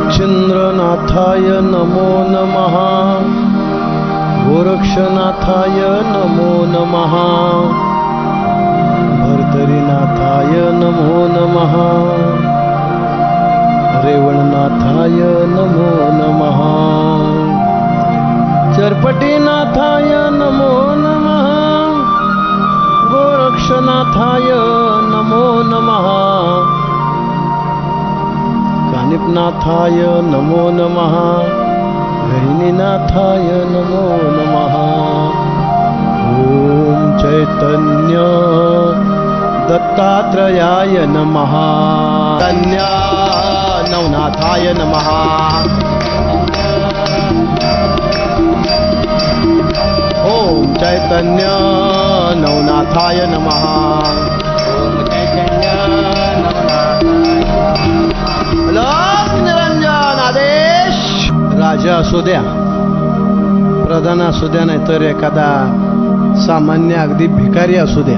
मच्छिंद्रनाथाय नमो नमः गोरक्षनाथाय नमो नमः भर्तरीनाथाय नमो नमः रेवणनाथाय नमो नमः चरपटीनाथाय नमो नमः गोरक्षनाथाय नमो नमः कानिपनाथाय नमो नमः गहिनीनाथाय नमो नमः ओम चैतन्य दत्तात्रेयाय नमः चैतन्य नवनाथाय नमः ओम चैतन्य नवनाथाय नमः निरंजन आदेश राजा असू द्या प्रधान असू द्या नाहीतर एखादा सामान्य अगदी भिकारी असू द्या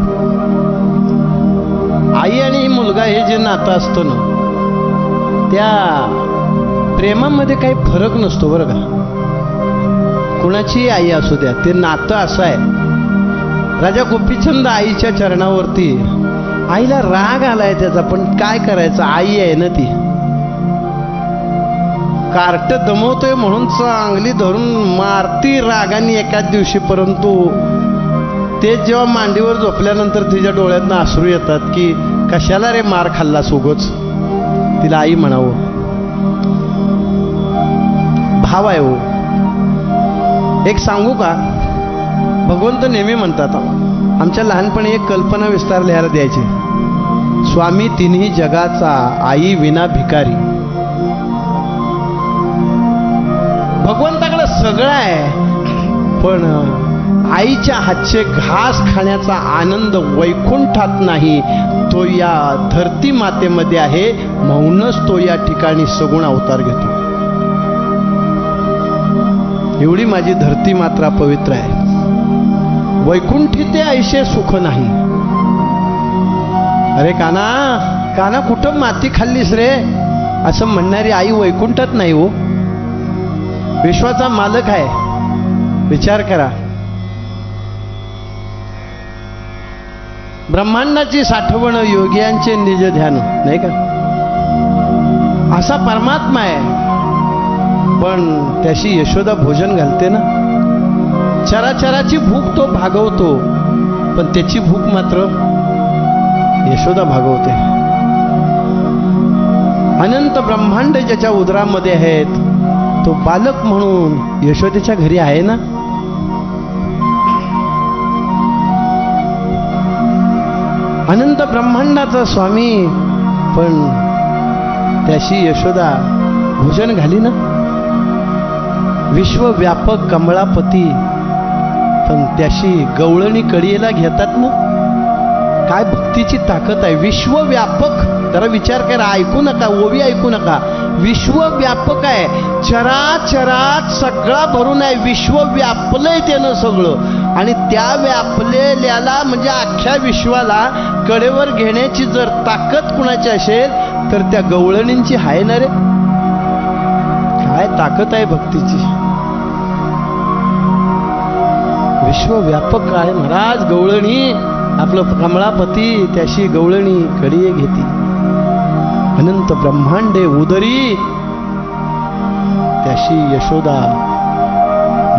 आई आणि मुलगा हे जे नातं असतं ना त्या प्रेमामध्ये काही फरक नसतो बरं का कुणाची आई असू द्या ते नातं असं आहे राजा गोपीचंद आईच्या चरणावरती आईला राग आलाय त्याचा पण काय करायचं आई आहे ना ती कार्ट दमवतोय म्हणून चांगली धरून मारती रागाने एकाच दिवशी परंतु ते जेव्हा मांडीवर झोपल्यानंतर तिच्या डोळ्यातनं अश्रू येतात की कशाला रे मार खाल्लास उगच तिला आई म्हणावं भाव आहे हो एक सांगू का भगवंत नेहमी म्हणतात आमच्या लहानपणी एक कल्पना विस्तार लिहायला द्यायची स्वामी तिन्ही जगाचा आई विना भिकारी भगवंताकडे सगळं आहे पण आईच्या हातचे घास खाण्याचा आनंद वैकुंठात नाही तो या धरती मातेमध्ये आहे म्हणूनच तो या ठिकाणी सगुण अवतार घेतो एवढी माझी धरती मात्रा पवित्र आहे वैकुंठी ते ऐशे सुख नाही अरे काना काना कुठं माती खाल्लीस रे असं म्हणणारी आई वैकुंठात नाही हो विश्वाचा मालक आहे विचार करा ब्रह्मांडाची साठवण योग्यांचे निज ध्यान नाही का असा परमात्मा आहे पण त्याशी यशोदा भोजन घालते ना चराचराची भूक तो भागवतो पण त्याची भूक मात्र यशोदा भागवते अनंत ब्रह्मांड ज्याच्या उदरामध्ये आहेत तो बालक म्हणून यशोदेच्या घरी आहे ना अनंत ब्रह्मांडाचा स्वामी पण त्याशी यशोदा भोजन घाली ना विश्वव्यापक कमळापती पण त्याशी गवळणी कळीला घेतात ना काय भक्तीची ताकद आहे विश्वव्यापक जरा विचार करा ऐकू नका ओवी ऐकू नका विश्वव्यापक आहे चराचरात सगळा भरून आहे विश्व व्यापलंय त्यानं सगळं आणि त्या व्यापलेल्याला म्हणजे अख्ख्या विश्वाला कडेवर घेण्याची जर ताकद कुणाची असेल तर त्या गवळणींची आहे ना रे काय ताकद आहे भक्तीची विश्वव्यापक आहे महाराज गवळणी आपलं कमळापती त्याशी गवळणी कडिये घेती अनंत ब्रह्मांडे उदरी त्याशी यशोदा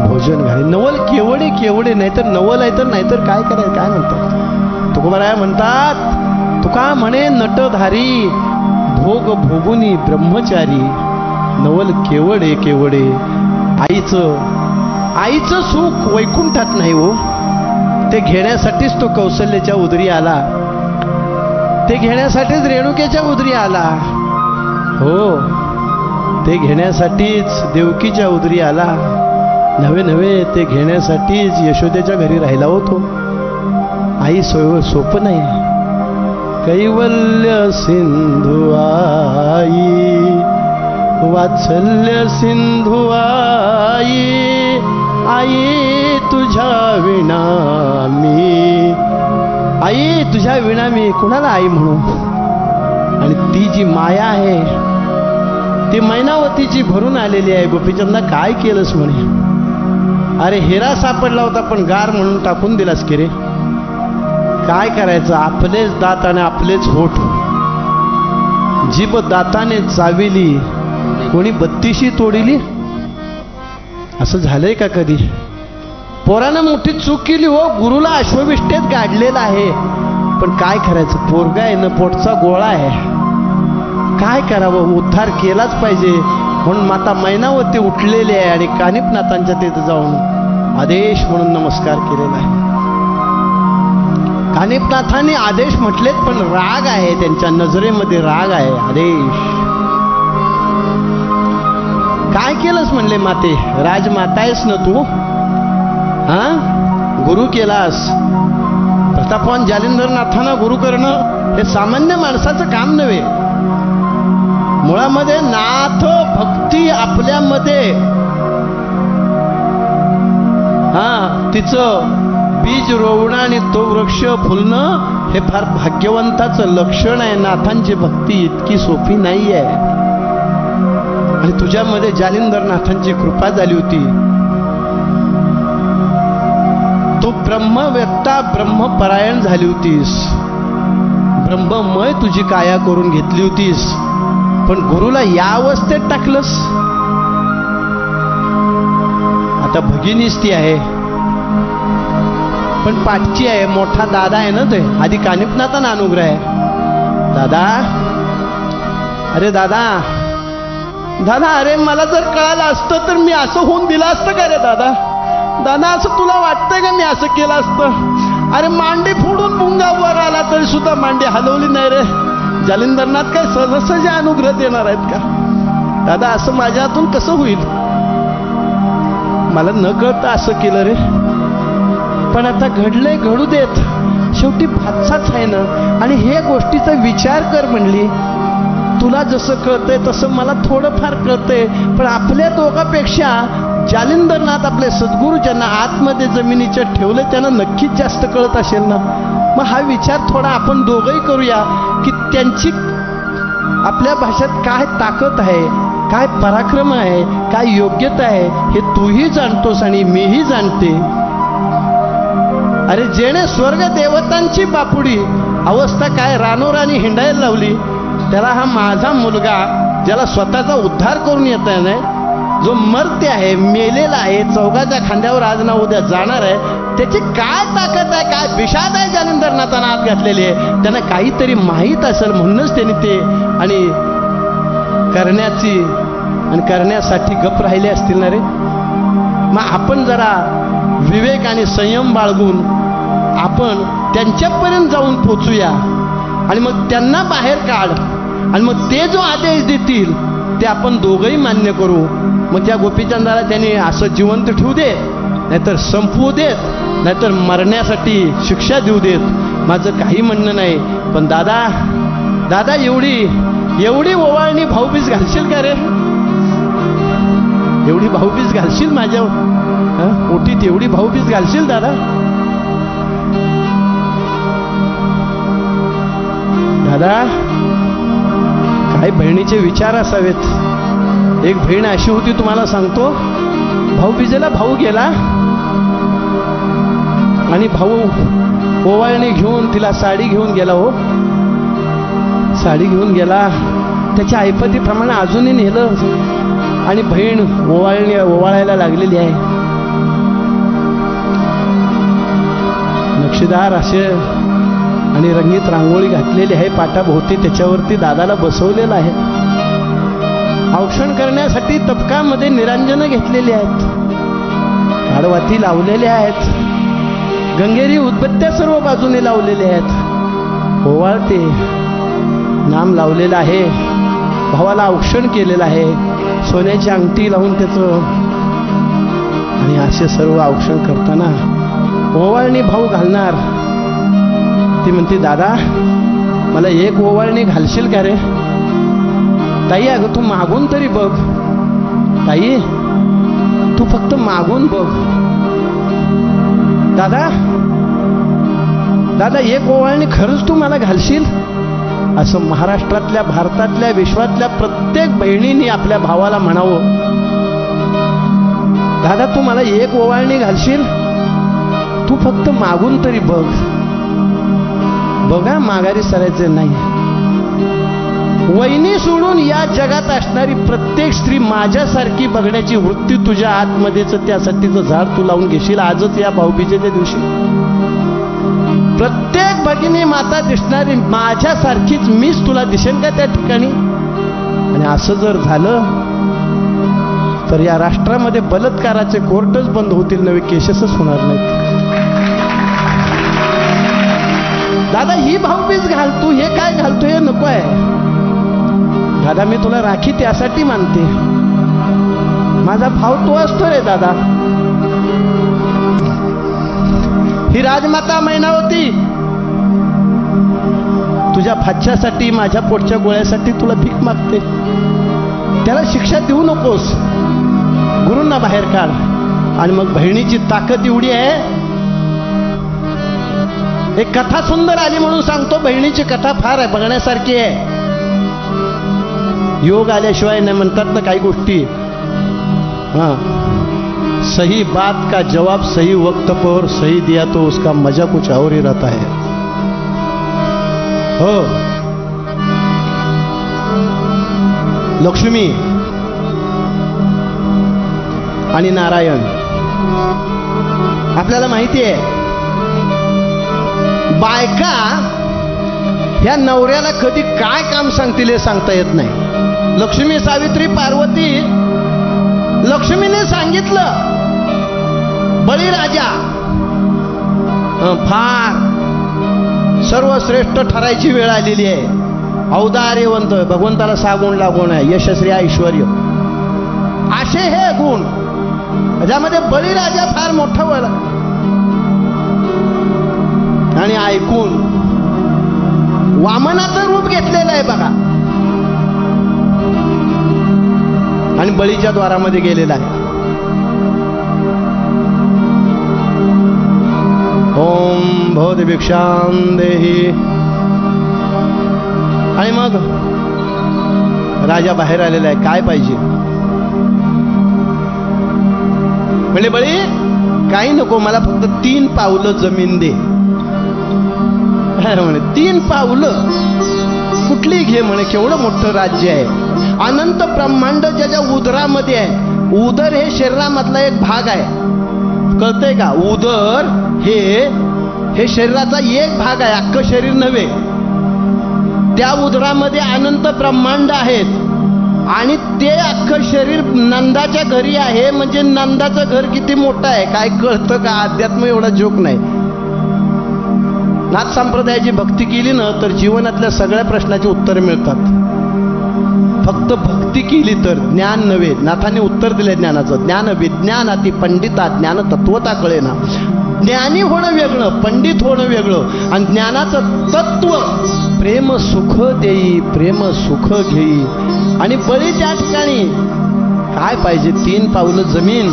भोजन घाली नवल केवडे केवडे नाहीतर नवल आहे तर नाहीतर काय करायचं काय म्हणतात तुकोबाराय म्हणतात तुका म्हणे नटधारी भोग भोगुनी ब्रह्मचारी नवल केवडे केवडे आईचं सुख वैकुंठात नाही हो ते घेण्यासाठीच तो कौशल्याच्या उदरी आला ते घेण्यासाठीच रेणुकेच्या उदरी आला हो ते घेण्यासाठीच देवकीच्या उदरी आला नवे नवे ते घेण्यासाठीच यशोदेच्या घरी राहिला होतो आई सोपं नाही कैवल्य सिंधू आई वात्सल्य सिंधू आई आई तुझ्या विना मी कुणाला आई म्हणू आणि ती जी माया आहे ती मैनावतीची भरून आलेली आहे. गोपीचंदा काय केलंस म्हणे. अरे हिरा सापडला होता पण गार म्हणून टाकून दिलास की रे. काय करायचं, आपलेच दात आणि आपलेच होठ. जीभ दाताने चाविली, कोणी बत्तीशी तोडिली. असं झालंय का कधी. पोरानं मोठी चूक केली हो, गुरुला अश्वविष्टेत गाडलेला आहे, पण काय करायचं, पोरगा आहे ना, पोटचा गोळा आहे. काय करावं, उद्धार केलाच पाहिजे. म्हणून माता मैनावती उठलेली आहे आणि कानिपनाथांच्या तिथे जाऊन आदेश म्हणून नमस्कार केलेला आहे. कानिपनाथांनी आदेश म्हटलेत, पण राग आहे त्यांच्या नजरेमध्ये, राग आहे. आदेश काय केलंस म्हणले, माते राजमाता आहेस ना तू, हा गुरु केलास. प्रतापवान जालिंदरनाथांना गुरु करणं हे सामान्य माणसाचं काम नव्हे. मुळामध्ये नाथ भक्ती आपल्यामध्ये तिचं बीज रोवणं आणि तो वृक्ष फुलणं हे फार भाग्यवंताचं लक्षण आहे. नाथांची भक्ती इतकी सोपी नाही आहे. आणि तुझ्यामध्ये जालिंदरनाथांची कृपा झाली होती. तू ब्रह्मव्यक्ता ब्रह्मपरायण झाली होतीस. ब्रह्ममय तुझी काया करून घेतली होतीस, पण गुरुला या अवस्थेत टाकलंस. आता भगिनीच ती आहे, पण पाठची आहे. मोठा दादा आहे ना ते, आधी कानिपनाथांना अनुग्रह आहे. दादा, अरे दादा, दादा, अरे मला जर कळालं असतं तर मी असं होऊन दिलं असतं का रे दादा. दादा, असं तुला वाटतंय का मी असं केलं असतं. अरे मांडी फोडून मुंगा वर आला तरी सुद्धा मांडी हलवली नाही रे. जालिंदरनाथ काय सहज अनुग्रह देणार आहेत का दादा. असं माझ्या हातून कसं होईल. मला न कळतं असं केलं रे, पण आता घडलंय, घडू देत. शेवटी भातसाच आहे ना. आणि हे गोष्टीचा विचार कर म्हणली. तुला जसं कळतंय तसं मला थोडंफार कळतंय, पण आपल्या दोघांपेक्षा जालिंदरनाथ आपले सद्गुरू ज्यांना आतमध्ये जमिनीच्या ठेवले त्यांना नक्कीच जास्त कळत असेल ना. मग हा विचार थोडा आपण दोघंही करूया की त्यांची आपल्या भाषेत काय ताकद आहे, काय पराक्रम आहे, काय योग्यता आहे, हे तूही जाणतोस आणि मीही जाणते. अरे जेणे स्वर्ग देवतांची बापुडी अवस्था काय रानोराणी हिंडायला लावली, त्याला हा माझा मुलगा ज्याला स्वतःचा उद्धार करून येत नाही, जो मर्त्य आहे, मेलेला आहे, चौघाच्या खांद्यावर आज ना उद्या जाणार आहे, त्याची काय ताकद आहे, काय विषाद आहे जालिंदरनाथांना आत घातलेली आहे. त्यांना काहीतरी माहीत असेल म्हणूनच त्यांनी ते आणि करण्यासाठी गप राहिले असतील ना रे. मग आपण जरा विवेक आणि संयम बाळगून आपण त्यांच्यापर्यंत जाऊन पोचूया आणि मग त्यांना बाहेर काढ आणि मग ते जो आदेश देतील ते आपण दोघंही मान्य करू. मग त्या गोपीचंदाला त्यांनी असं जिवंत ठेवू दे, नाहीतर संपवू देत, नाहीतर मरण्यासाठी शिक्षा देऊ देत. माझं काही म्हणणं नाही, पण दादा, दादा, एवढी ओवाळणी भाऊबीज घालशील का रे. एवढी भाऊबीज घालशील माझ्या ओटीत, एवढी भाऊबीज घालशील दादा. दादा, काय बहिणीचे विचार असावेत. एक बहीण अशी होती, तुम्हाला सांगतो, भाऊबीजेला भाऊ गेला आणि भाऊ ओवाळणी घेऊन तिला साडी घेऊन गेला. हो, साडी घेऊन गेला, त्याच्या ऐपतीप्रमाणे अजूनही नेलं आणि बहीण ओवाळायला लागलेली आहे. नक्षीदार असे आणि रंगीत रांगोळी घातलेली आहे पाटाभोवती, त्याच्यावरती दादाला बसवलेलं आहे. औक्षण करण्यासाठी तबकामध्ये निरांजनं घेतलेली आहेत, आडवाती लावलेले आहेत, गंगेरी उदबत्त्या सर्व बाजूने लावलेले आहेत. ओवाळते नाम लावलेलं आहे, भावाला औक्षण केलेलं आहे, सोन्याची अंगठी लावून त्याचं. आणि असे सर्व औक्षण करताना ओवाळणी भाऊ घालणार. ती म्हणते, दादा, मला एक ओवाळणी घालशील का रे. ताई, अगं तू मागून तरी बघ. ताई, तू फक्त मागून बघ. दादा, दादा, एक ओवाळणी खरंच तू मला घालशील. असं महाराष्ट्रातल्या, भारतातल्या, विश्वातल्या प्रत्येक बहिणींनी आपल्या भावाला म्हणावं, दादा तू मला एक ओवाळणी घालशील, तू फक्त मागून तरी बघ. बघा, माघारी सरायचं नाही. वहिनी सोडून या जगात असणारी प्रत्येक स्त्री माझ्यासारखी बघण्याची वृत्ती तुझ्या आतमध्येच, त्यासाठीचं झाड तू लावून घेशील आजच या भाऊबीजेच्या दिवशी. प्रत्येक भगिनी माता दिसणारी माझ्यासारखीच मीच तुला दिसेल का त्या ठिकाणी? आणि असं जर झालं तर या राष्ट्रामध्ये बलात्काराचे कोर्टच बंद होतील, नवे केसेसच होणार नाहीत. दादा ही भाऊबीज घालतो, हे काय घालतो हे नको आहे. दादा मी तुला राखी त्यासाठी मानते, माझा भाव तो असतो रे दादा. ही राजमाता मैनावती तुझ्या भाच्यासाठी, माझ्या पोटच्या गोळ्यासाठी तुला भीक मागते. त्याला शिक्षा देऊ नकोस, गुरूंना बाहेर काढ. आणि मग बहिणीची ताकद एवढी आहे. एक कथा सुंदर आली म्हणून सांगतो, बहिणीची कथा फार आहे, बघण्यासारखी आहे. योग आल्याशिवाय नाही म्हणतात ना काही गोष्टी. सही बात का जवाब सही वक्त पर सही दिया तो उसका मजा कुछ और ही रहता है. हो, लक्ष्मी आणि नारायण आपल्याला माहिती आहे. बायका ह्या नवऱ्याला कधी काय काम सांगतील हे सांगता येत नाही. लक्ष्मी, सावित्री, पार्वती, लक्ष्मीने सांगितलं बळीराजा फार सर्वश्रेष्ठ ठरायची वेळ आलेली आहे. औदार्यवंत, भगवंताला 6 गुण लागून आहे, यशस्वी, ऐश्वर्य, असे हे गुण. ज्यामध्ये बळीराजा फार मोठा वळ. आणि ऐकून वामनाचं रूप घेतलेलं आहे बघा, आणि बळीच्या द्वारामध्ये गेलेला आहे. ओम भवती भिक्षां देहि. आणि मग राजा बाहेर आलेला आहे, काय पाहिजे? म्हणजे बळी काही नको, मला फक्त 3 पावलं जमीन दे. म्हणे 3 पावलं कुठली घे म्हणे, केवढं मोठं राज्य आहे, अनंत ब्रह्मांड ज्याच्या उदरामध्ये आहे. उदर हे शरीरामधला एक भाग आहे, कळतंय का? उदर हे शरीराचा एक भाग आहे, अख्खं शरीर नव्हे. त्या उदरामध्ये अनंत ब्रह्मांड आहेत आणि ते अख्खं शरीर नंदाच्या घरी आहे. म्हणजे नंदाचं घर किती मोठं आहे काय कळतं का? अध्यात्म एवढा जोक नाही. नाथ संप्रदायाची भक्ती केली ना तर जीवनातल्या सगळ्या प्रश्नाची उत्तरं मिळतात. फक्त भक्ती केली तर, ज्ञान नव्हे. नाथाने उत्तर दिले ज्ञानाचं. ज्ञान विज्ञान अति पंडिता ज्ञान तत्वता कळेना. ज्ञानी होणं वेगळं, पंडित होणं वेगळं. आणि ज्ञानाचं तत्व प्रेम सुख देई, प्रेम सुख घेई. आणि बळी त्या ठिकाणी काय पाहिजे? 3 पावलं जमीन.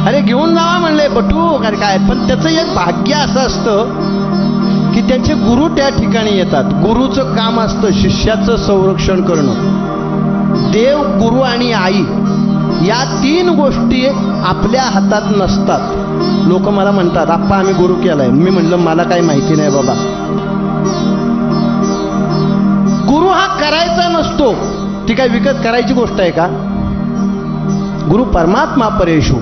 अरे घेऊन जावा म्हणले बटू काय. पण त्याचं एक भाग्य असं असतं की त्यांचे गुरु त्या ठिकाणी येतात. गुरुचं काम असतं शिष्याचं संरक्षण करणं. देव, गुरु आणि आई या 3 गोष्टी आपल्या हातात नसतात. लोक मला म्हणतात आप्पा आम्ही गुरु केलाय. मी म्हणलं मला काही माहिती नाही बाबा. गुरु हा करायचा नसतो, ती काय विकत करायची गोष्ट आहे का? गुरु परमात्मा परेशू.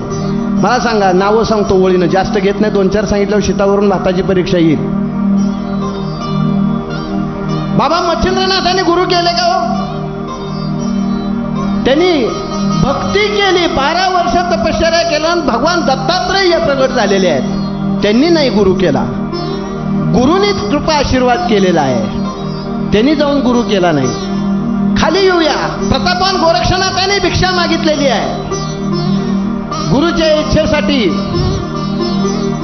मला सांगा, नावं सांगतो ओळीनं, जास्त घेत नाही. 2-4 सांगितल्यावर शीतावरून भाताची परीक्षा येईल. बाबा मच्छिंद्रनाथाने गुरु केले का हो? त्यांनी भक्ती केली, 12 वर्ष तपश्चर्या केलं आणि भगवान दत्तात्रय प्रगट झालेले आहेत. त्यांनी नाही गुरु केला, गुरुनीच कृपा आशीर्वाद केलेला आहे. त्यांनी जाऊन गुरु केला नाही. खाली येऊया. प्रतापवान गोरक्षनाथाने भिक्षा मागितलेली आहे. गुरुच्या इच्छेसाठी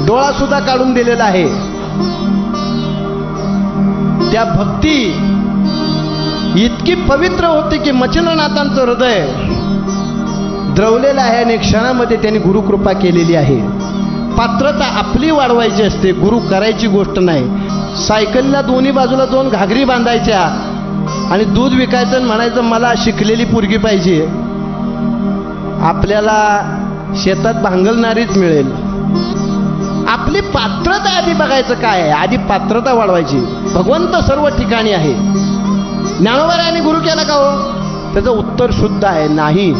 डोळा सुद्धा काढून दिलेला आहे. त्या भक्ती इतकी पवित्र होती की मच्छिंद्रनाथांचं हृदय द्रवलेलं आहे आणि क्षणामध्ये त्यांनी गुरुकृपा केलेली आहे. पात्रता आपली वाढवायची असते, गुरु करायची गोष्ट नाही. सायकलला दोन्ही बाजूला 2 घागरी बांधायच्या आणि दूध विकायचं आणि म्हणायचं मला शिकलेली पोरगी पाहिजे. आपल्याला शेतात भांगलणारीच मिळेल. आपली पात्रता आधी बघायचं काय आहे, आधी पात्रता वाढवायची. भगवंत सर्व ठिकाणी आहे. ज्ञानोबारायांनी गुरु केला का हो? त्याचं उत्तर शुद्ध आहे, नाही.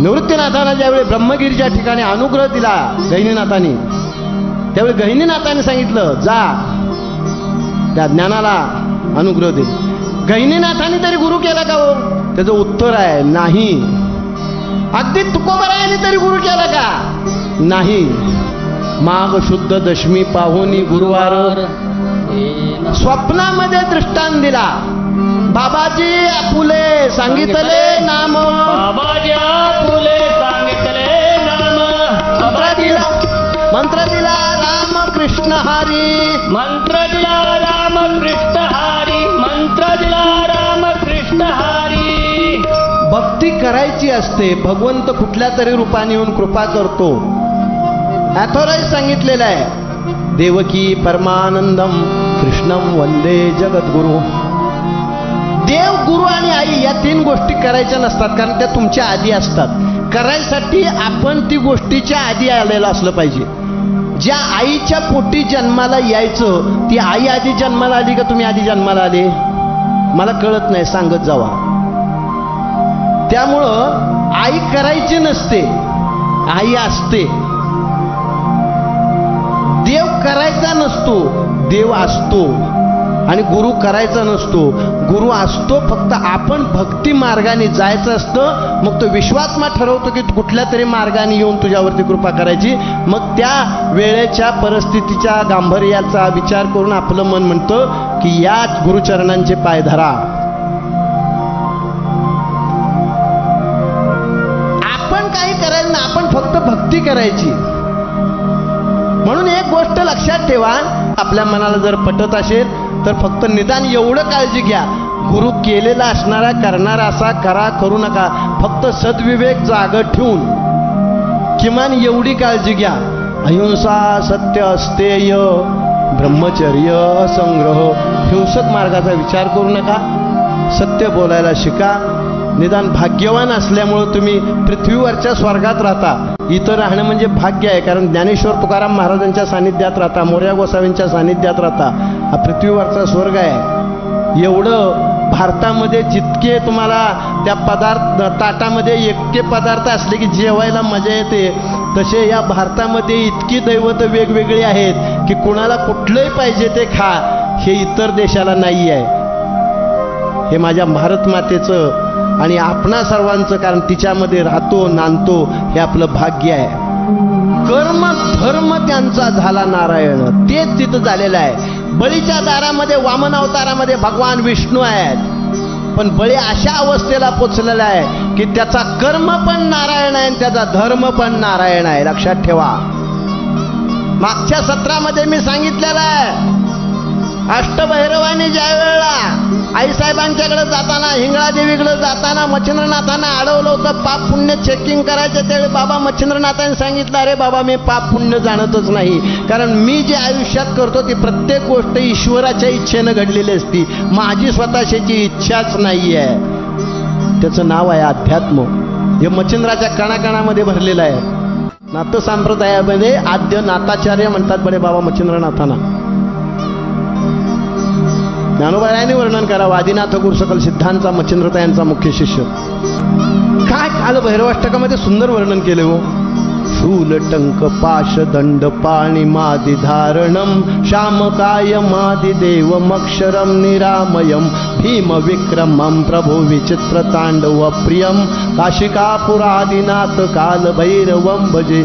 निवृत्तीनाथांना ज्यावेळी ब्रह्मगिरीच्या ठिकाणी अनुग्रह दिला गहिनीनाथांनी, त्यावेळी गहिनीनाथांनी सांगितलं जा त्या ज्ञानाला अनुग्रह दे. गहिनीनाथांनी तरी गुरु केला का हो? त्याचं उत्तर आहे नाही. अगदी तुकोबारायांनी तरी गुरु केला का? नाही. माघ शुद्ध दशमी पाहुनी गुरुवार स्वप्नामध्ये दृष्टांत दिला. बाबाजी आपुले सांगितले नाम, बाबाजी आपुले सांगितले नाम. मंत्र दिला राम कृष्ण हरी, मंत्र दिला राम कृष्ण हरी, मंत्र दिला राम कृष्ण हरी. भक्ती करायची असते. भगवंत कुठल्या तरी रूपाने येऊन कृपा करतो. ॲथॉराईज सांगितलेलं आहे. देवकी परमानंदम कृष्णम वंदे जगद्गुरु. देव, गुरु आणि आई या 3 गोष्टी करायच्या नसतात, कारण त्या तुमच्या आधी असतात. करायसाठी आपण ती गोष्टीच्या आधी आलेलं असलं पाहिजे. ज्या आईच्या पोटी जन्माला यायचं ती आई आधी जन्माला आली का तुम्ही आधी जन्माला आले? मला कळत नाही, सांगत जावा. त्यामुळं आई करायची नसते, आई असते. देव करायचा नसतो, देव असतो. आणि गुरु करायचा नसतो, गुरु असतो. फक्त आपण भक्ती मार्गाने जायचं असतं. मग तो विश्वात्मा ठरवतो की कुठल्या तरी मार्गाने येऊन तुझ्यावरती कृपा करायची. मग त्या वेळेच्या परिस्थितीच्या गांभीर्याचा विचार करून आपलं मन म्हणतं की या गुरुचरणांचे पाय धरा. आपण काही करायचं नाही, आपण फक्त भक्ती करायची. म्हणून एक गोष्ट लक्षात ठेवा, आपल्या मनाला जर पटत असेल तर फक्त निदान एवढं काळजी घ्या, गुरु केलेला असणारा करणारा असा करा, करू नका. फक्त सद्विवेक जागत ठेवून किमान एवढी काळजी घ्या. अहिंसा, सत्य, अस्तेय, ब्रह्मचर्य, असंग्रह, हिंसक मार्गाचा विचार करू नका. सत्य बोलायला शिका. निदान भाग्यवान असल्यामुळं तुम्ही पृथ्वीवरच्या स्वर्गात राहता. इथं राहणं म्हणजे भाग्य आहे, कारण ज्ञानेश्वर तुकाराम महाराजांच्या सानिध्यात राहता, मोरया गोसावींच्या सानिध्यात राहता. हा पृथ्वीवरचा स्वर्ग आहे. एवढं भारतामध्ये जितके तुम्हाला त्या ताटामध्ये इतके पदार्थ असले की जेवायला मजा येते, तसे या भारतामध्ये इतकी दैवत वेगवेगळी आहेत की कुणाला कुठलंही पाहिजे ते खा, हे इतर देशाला नाही आहे. हे माझ्या भारत मातेचं आणि आपणा सर्वांचं, कारण तिच्यामध्ये राहतो नांदतो, हे आपलं भाग्य आहे. कर्म धर्म त्यांचा झाला नारायण, तेच तिथं झालेलं आहे. बळीच्या दारामध्ये वामन अवतारामध्ये भगवान विष्णू आहेत, पण बळी अशा अवस्थेला पोचलेला आहे की त्याचा कर्म पण नारायण आहे आणि त्याचा धर्म पण नारायण आहे. लक्षात ठेवा. मागच्या सत्रामध्ये मी सांगितलेलं आहे, अष्टभैरवानी ज्या वेळेला आईसाहेबांच्याकडे जाताना, हिंगळादेवीकडे जाताना मच्छिंद्रनाथांना अडवलं होतं पाप पुण्य चेकिंग करायचं, त्यावेळी बाबा मच्छिंद्रनाथांनी सांगितलं, अरे बाबा मी पाप पुण्य जाणतच नाही, कारण मी जे आयुष्यात करतो ती प्रत्येक गोष्ट ईश्वराच्या इच्छेनं घडलेली असती, माझी स्वतःची इच्छाच नाही आहे. त्याचं नाव आहे अध्यात्म. हे मच्छिंद्राच्या कणाकणामध्ये भरलेलं आहे. नाथ संप्रदायामध्ये आद्य नाथाचार्य म्हणतात बरे बाबा मच्छिंद्रनाथांना. ज्ञानोबारायांनी वर्णन करावं, आदिनाथ गुरु सकल सिद्धांचा मच्छिंद्रतायांचा मुख्य शिष्य. काय काल भैरवाष्टकामध्ये सुंदर वर्णन केले हो. शूल टंक पाश दंड पाणी मादी धारणम श्यामकाय मादी देवमक्षरम निरामयम भीम विक्रमम प्रभु विचित्र तांडव प्रियम काशिकापुरादिनाथ काल भैरवम भजे.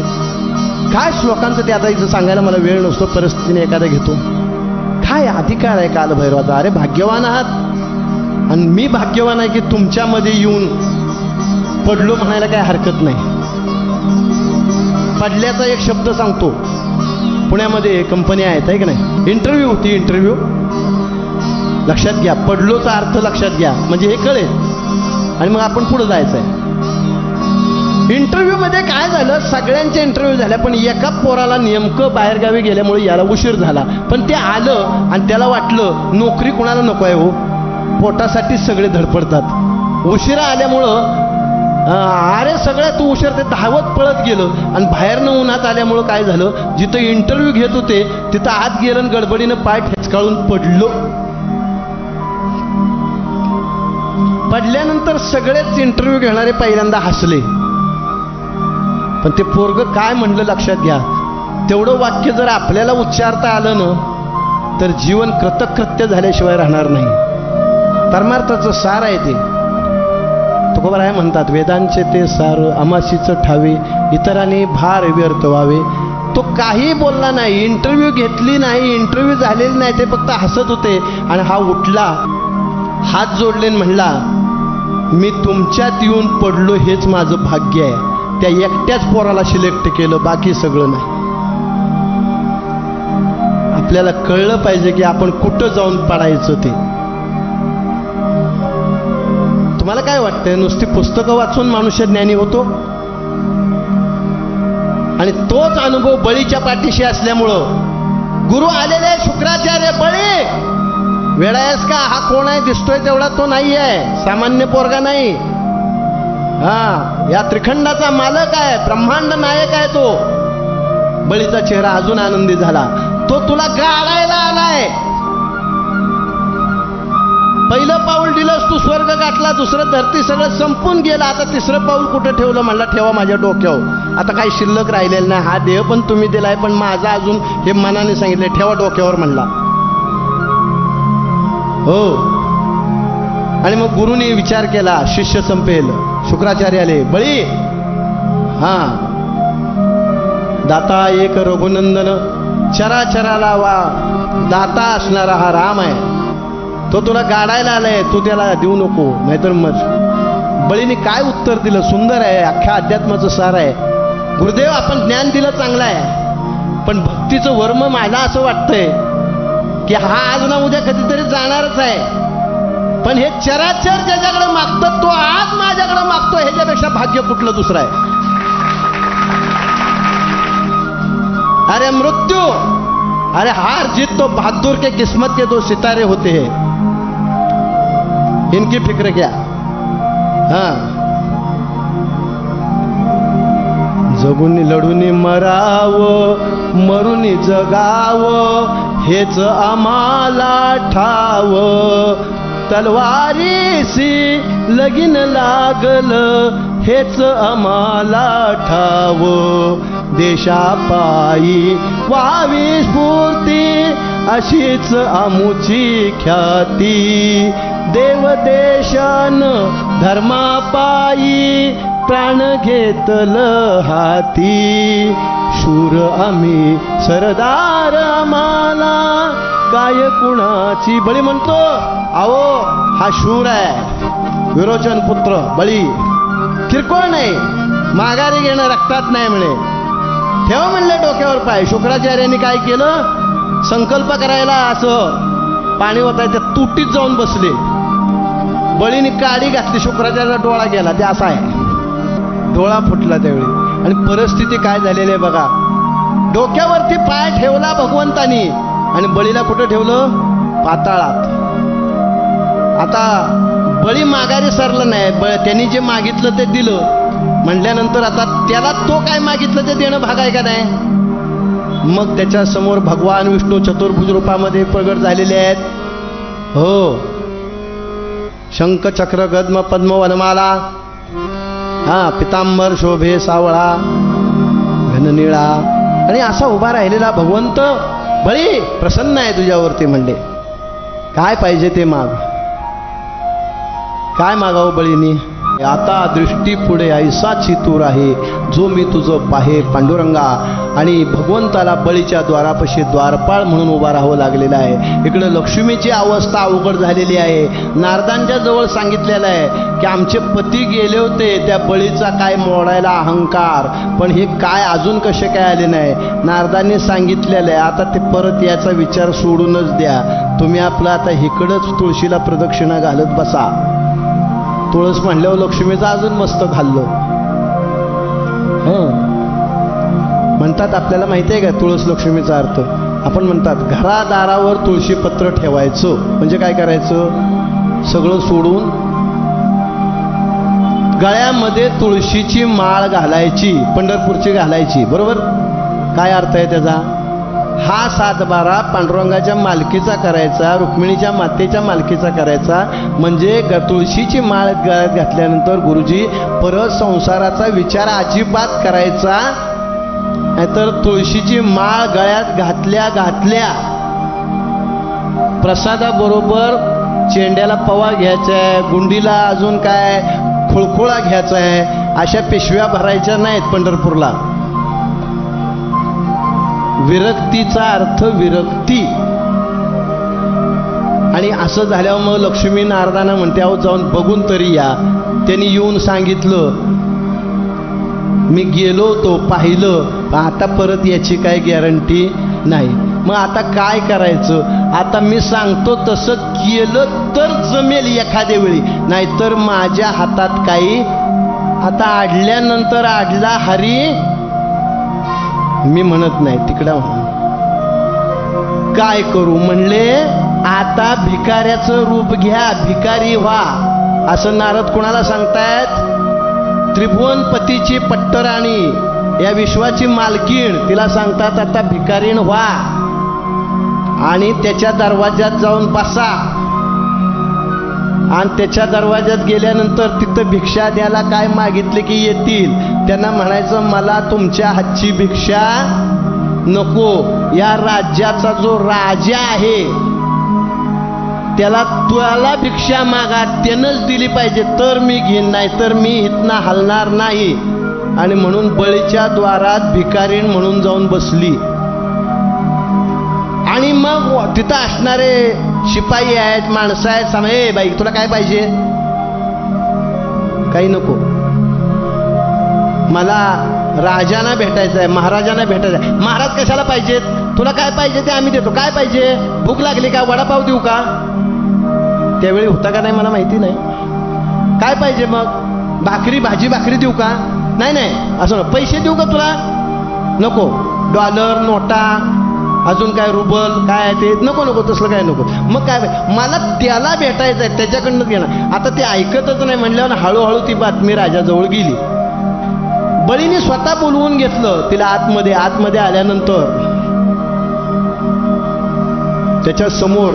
काय श्लोकांचं ते आता इथं सांगायला मला वेळ नसतो, परिस्थितीने एखादा घेतो. काय अधिकार आहे काल भैरवाचा. अरे भाग्यवान आहात, आणि मी भाग्यवान आहे की तुमच्यामध्ये येऊन पडलो म्हणायला काय हरकत नाही. पडल्याचा एक शब्द सांगतो. पुण्यामध्ये कंपनी आहेत आहे की नाही, इंटरव्ह्यू होती. इंटरव्ह्यू लक्षात घ्या, पडलोचा अर्थ लक्षात घ्या म्हणजे हे कळेल आणि मग आपण पुढे जायचं आहे. इंटरव्ह्यू मध्ये काय झालं, सगळ्यांचे इंटरव्ह्यू झाल्या पण एका पोराला नेमकं बाहेरगावी गेल्यामुळे याला उशीर झाला. पण ते आलं आणि त्याला वाटलं नोकरी कुणाला नको आहे हो, पोटासाठीच सगळे धडपडतात. उशिरा आल्यामुळं अरे सगळ्या तू उशीर, ते धावत पळत गेलं आणि बाहेरनं उन्हात आल्यामुळं काय झालं, जिथं इंटरव्ह्यू घेत होते तिथं आत गेलं आणि गडबडीनं पाय ठेचकाळून पडलो. पडल्यानंतर सगळेच इंटरव्ह्यू घेणारे पहिल्यांदा हसले. पण ते पोरगं काय म्हणलं लक्षात घ्या, तेवढं वाक्य जर आपल्याला उच्चारता आलं ना तर जीवन कृतकृत्य झाल्याशिवाय राहणार नाही. परमार्थाचं सार आहे ते. तुकोबाराय म्हणतात, वेदांचे ते सार अमाशीचं ठावे, इतरांनी भार व्यर्थ व्हावे. तो काही बोलला नाही, इंटरव्ह्यू घेतली नाही, इंटरव्ह्यू झालेली नाही, ते फक्त हसत होते. आणि हा उठला, हात जोडले म्हणला, मी तुमच्यात येऊन पडलो हेच माझं भाग्य आहे. त्या एकट्याच पोराला सिलेक्ट केलं, बाकी सगळं नाही. आपल्याला कळलं पाहिजे की आपण कुठं जाऊन पडायचं ते. तुम्हाला काय वाटतंय, नुसती पुस्तकं वाचून मनुष्य ज्ञानी होतो? आणि तोच अनुभव बळीच्या पाठीशी असल्यामुळं गुरु आलेले शुक्राचार्य, बळी वेळा आहेस का, हा कोण आहे दिसतोय तेवढा तो नाही आहे, सामान्य पोरगा नाही. या त्रिखंडाचा मालक आहे, ब्रह्मांड नायक आहे तो. बळीचा चेहरा अजून आनंदी झाला. तो तुला गाळायला आलाय. पहिलं पाऊल दिलंस तू, स्वर्ग गाठला, दुसरं धरती सगळं संपून गेलं, आता तिसरं पाऊल कुठं ठेवलं? म्हणला ठेवा माझ्या डोक्यावर. आता काही शिल्लक राहिलेलं नाही. हा देह पण तुम्ही दिलाय, पण माझा अजून हे मनाने सांगितले ठेवा डोक्यावर म्हणला. हो. आणि मग गुरुनी विचार केला, शिष्य संपेल. शुक्राचार्य आले, बळी दाता एक रघुनंदन, चराचराला वा दाता असणारा हा राम आहे, तो तुला गाडायला आलाय, तू त्याला देऊ नको, नाहीतर मग. बळीने काय उत्तर दिलं, सुंदर आहे, अख्ख्या अध्यात्माचं सार आहे. गुरुदेव आपण ज्ञान दिलं चांगलं आहे, पण भक्तीचं वर्म मला असं वाटतंय की हा आज ना उद्या कधीतरी जाणारच आहे. पण हे चराचर ज्याच्याकडे मागतात तो आज माझ्याकडे मागतो, ह्याच्यापेक्षा भाग्य कुठलं दुसरं आहे? अरे मृत्यू, अरे हार जीत तो बहादुर के किस्मत के दो सितारे होते हैं, इनकी फिक्र क्या? जगुनी लढुनी मरावं, मरुनी जगावं, हेच आम्हाला ठावं. तलवारीसी लगीन लागलं, हेच आम्हाला ठावं. देशापायी व्हावी स्फूर्ती, अशीच आमुची ख्याती. देवदेशन धर्मापायी, प्राण घेतलं हाती. शूर आम्ही सरदार, आम्हाला काय कुणाची. बळी म्हणतो, अहो हा शूर आहे, विरोचन पुत्र बळी, किरकोळ नाही, माघारी घेणं रक्तात नाही म्हणे. ठेव म्हणले डोक्यावर पाय. शुक्राचार्यांनी काय केलं, संकल्प करायला असं पाणी होतायचं, तुटीत जाऊन बसले. बळीने काडी घातली, शुक्राचार्याचा डोळा गेला. ते असा आहे, डोळा फुटला त्यावेळी. आणि परिस्थिती काय झालेली आहे बघा, डोक्यावरती पाय ठेवला भगवंतानी आणि बळीला कुठं ठेवलं, पाताळात. आता बळी माघारी सरला नाही, त्यांनी जे मागितलं ते दिलं म्हटल्यानंतर आता त्याला तो काय मागितलं ते देणं भाग आहे का नाही? मग त्याच्या समोर भगवान विष्णू चतुर्भुज रूपामध्ये प्रगट झालेले आहेत. हो, शंख चक्र गद्म पद्म वनमाला, पितांबर शोभे सावळा घननिळा, आणि असा उभा राहिलेला भगवंत. बळी प्रसन्न आहे तुझ्यावरती म्हणले, काय पाहिजे ते माग. काय मागावं बळीनी? आता दृष्टी पुढे ऐसा चितूर आहे, जो मी तुझं पाहे पांडुरंगा. आणि भगवंताला बळीच्या द्वारापाशी द्वारपाळ म्हणून उभा राहावं लागलेलं आहे. इकडे लक्ष्मीची अवस्था अवघड झालेली आहे. नारदांच्या जवळ सांगितलेलं आहे की आमचे पती गेले होते, त्या बळीचा काय मोडायला अहंकार, पण हे काय अजून कसे काय आले नाही. नारदांनी सांगितलेलं आहे, आता ते परत याचा विचार सोडूनच द्या, तुम्ही आपलं आता इकडंच तुळशीला प्रदक्षिणा घालत बसा. तुळस म्हणल्यावर लक्ष्मीचं अजून मस्त खाल्लं. म्हणतात आपल्याला माहिती आहे का तुळस लक्ष्मीचा अर्थ? आपण म्हणतात घरादारावर तुळशी पत्र ठेवायचं म्हणजे काय करायचं? सगळं सोडून गळ्यामध्ये तुळशीची माळ घालायची, पंढरपूरची घालायची. बरोबर? काय अर्थ आहे त्याचा? हा सातबारा पांडुरंगाच्या मालकीचा करायचा, रुक्मिणीच्या मातेच्या मालकीचा करायचा. म्हणजे तुळशीची माळ गळ्यात घातल्यानंतर गुरुजी परत संसाराचा विचार अजिबात करायचा नाहीतर तुळशीची माळ गळ्यात घातल्या प्रसादाबरोबर चेंड्याला पवा घ्यायचा आहे, गुंडीला अजून काय खुळखुळा घ्यायचा आहे, अशा पिशव्या भरायच्या नाहीत पंढरपूरला. विरक्तीचा अर्थ विरक्ती. आणि असं झाल्यावर मग लक्ष्मी नारदांना म्हणते अहो जाऊन बघून तरी या. त्यांनी येऊन सांगितलं, मी गेलो होतो पाहिलं, आता परत याची काय गॅरंटी नाही. मग आता काय करायचं? आता मी सांगतो तसं केलं तर जमेल एखाद्या वेळी, नाहीतर माझ्या हातात काही. आता आडल्यानंतर आडला हरी मी म्हणत नाही, तिकडं काय करू म्हणले, आता भिकाऱ्याचं रूप घ्या, भिकारी व्हा. असं नारद कोणाला सांगतायत? त्रिभुवनपतीची पट्टराणी, या विश्वाची मालकीण, तिला सांगतात आता भिकारीण व्हा आणि त्याच्या दरवाज्यात जाऊन बसा. आणि त्याच्या दरवाज्यात गेल्यानंतर तिथं भिक्षा द्यायला काय मागितले की येतील. त्यांना म्हणायचं मला तुमच्या हातची भिक्षा नको, या राज्याचा जो राजा आहे त्याला भिक्षा मागा, त्यानंच दिली पाहिजे तर मी घेईन, नाही तर मी इथनं हलणार नाही. आणि म्हणून बळीच्या द्वारात भिकारीण म्हणून जाऊन बसली. आणि मग तिथं असणारे शिपाई आहेत, माणसं आहेत, ए बाई तुला काय पाहिजे? काही नको, मला राजांना भेटायचं आहे, महाराजांना भेटायचं आहे. महाराज कशाला पाहिजेत? तुला काय पाहिजे ते आम्ही देतो. काय पाहिजे? भूक लागली का? वडापाव देऊ का? त्यावेळी होता का नाही मला माहिती नाही. काय पाहिजे मग? भाकरी, भाजी भाकरी देऊ का? नाही नाही असं पैसे देऊ का तुला? नको. डॉलर, नोटा, अजून काय रुबल काय ते नको नको, तसलं काय नको. मग काय मला त्याला भेटायचं आहे, त्याच्याकडनंच घेणार. आता ते ऐकतच नाही म्हणल्यावर हळूहळू ती बातमी राजाजवळ गेली. बळीने स्वतः बोलवून घेतलं तिला आतमध्ये. आतमध्ये आल्यानंतर त्याच्या समोर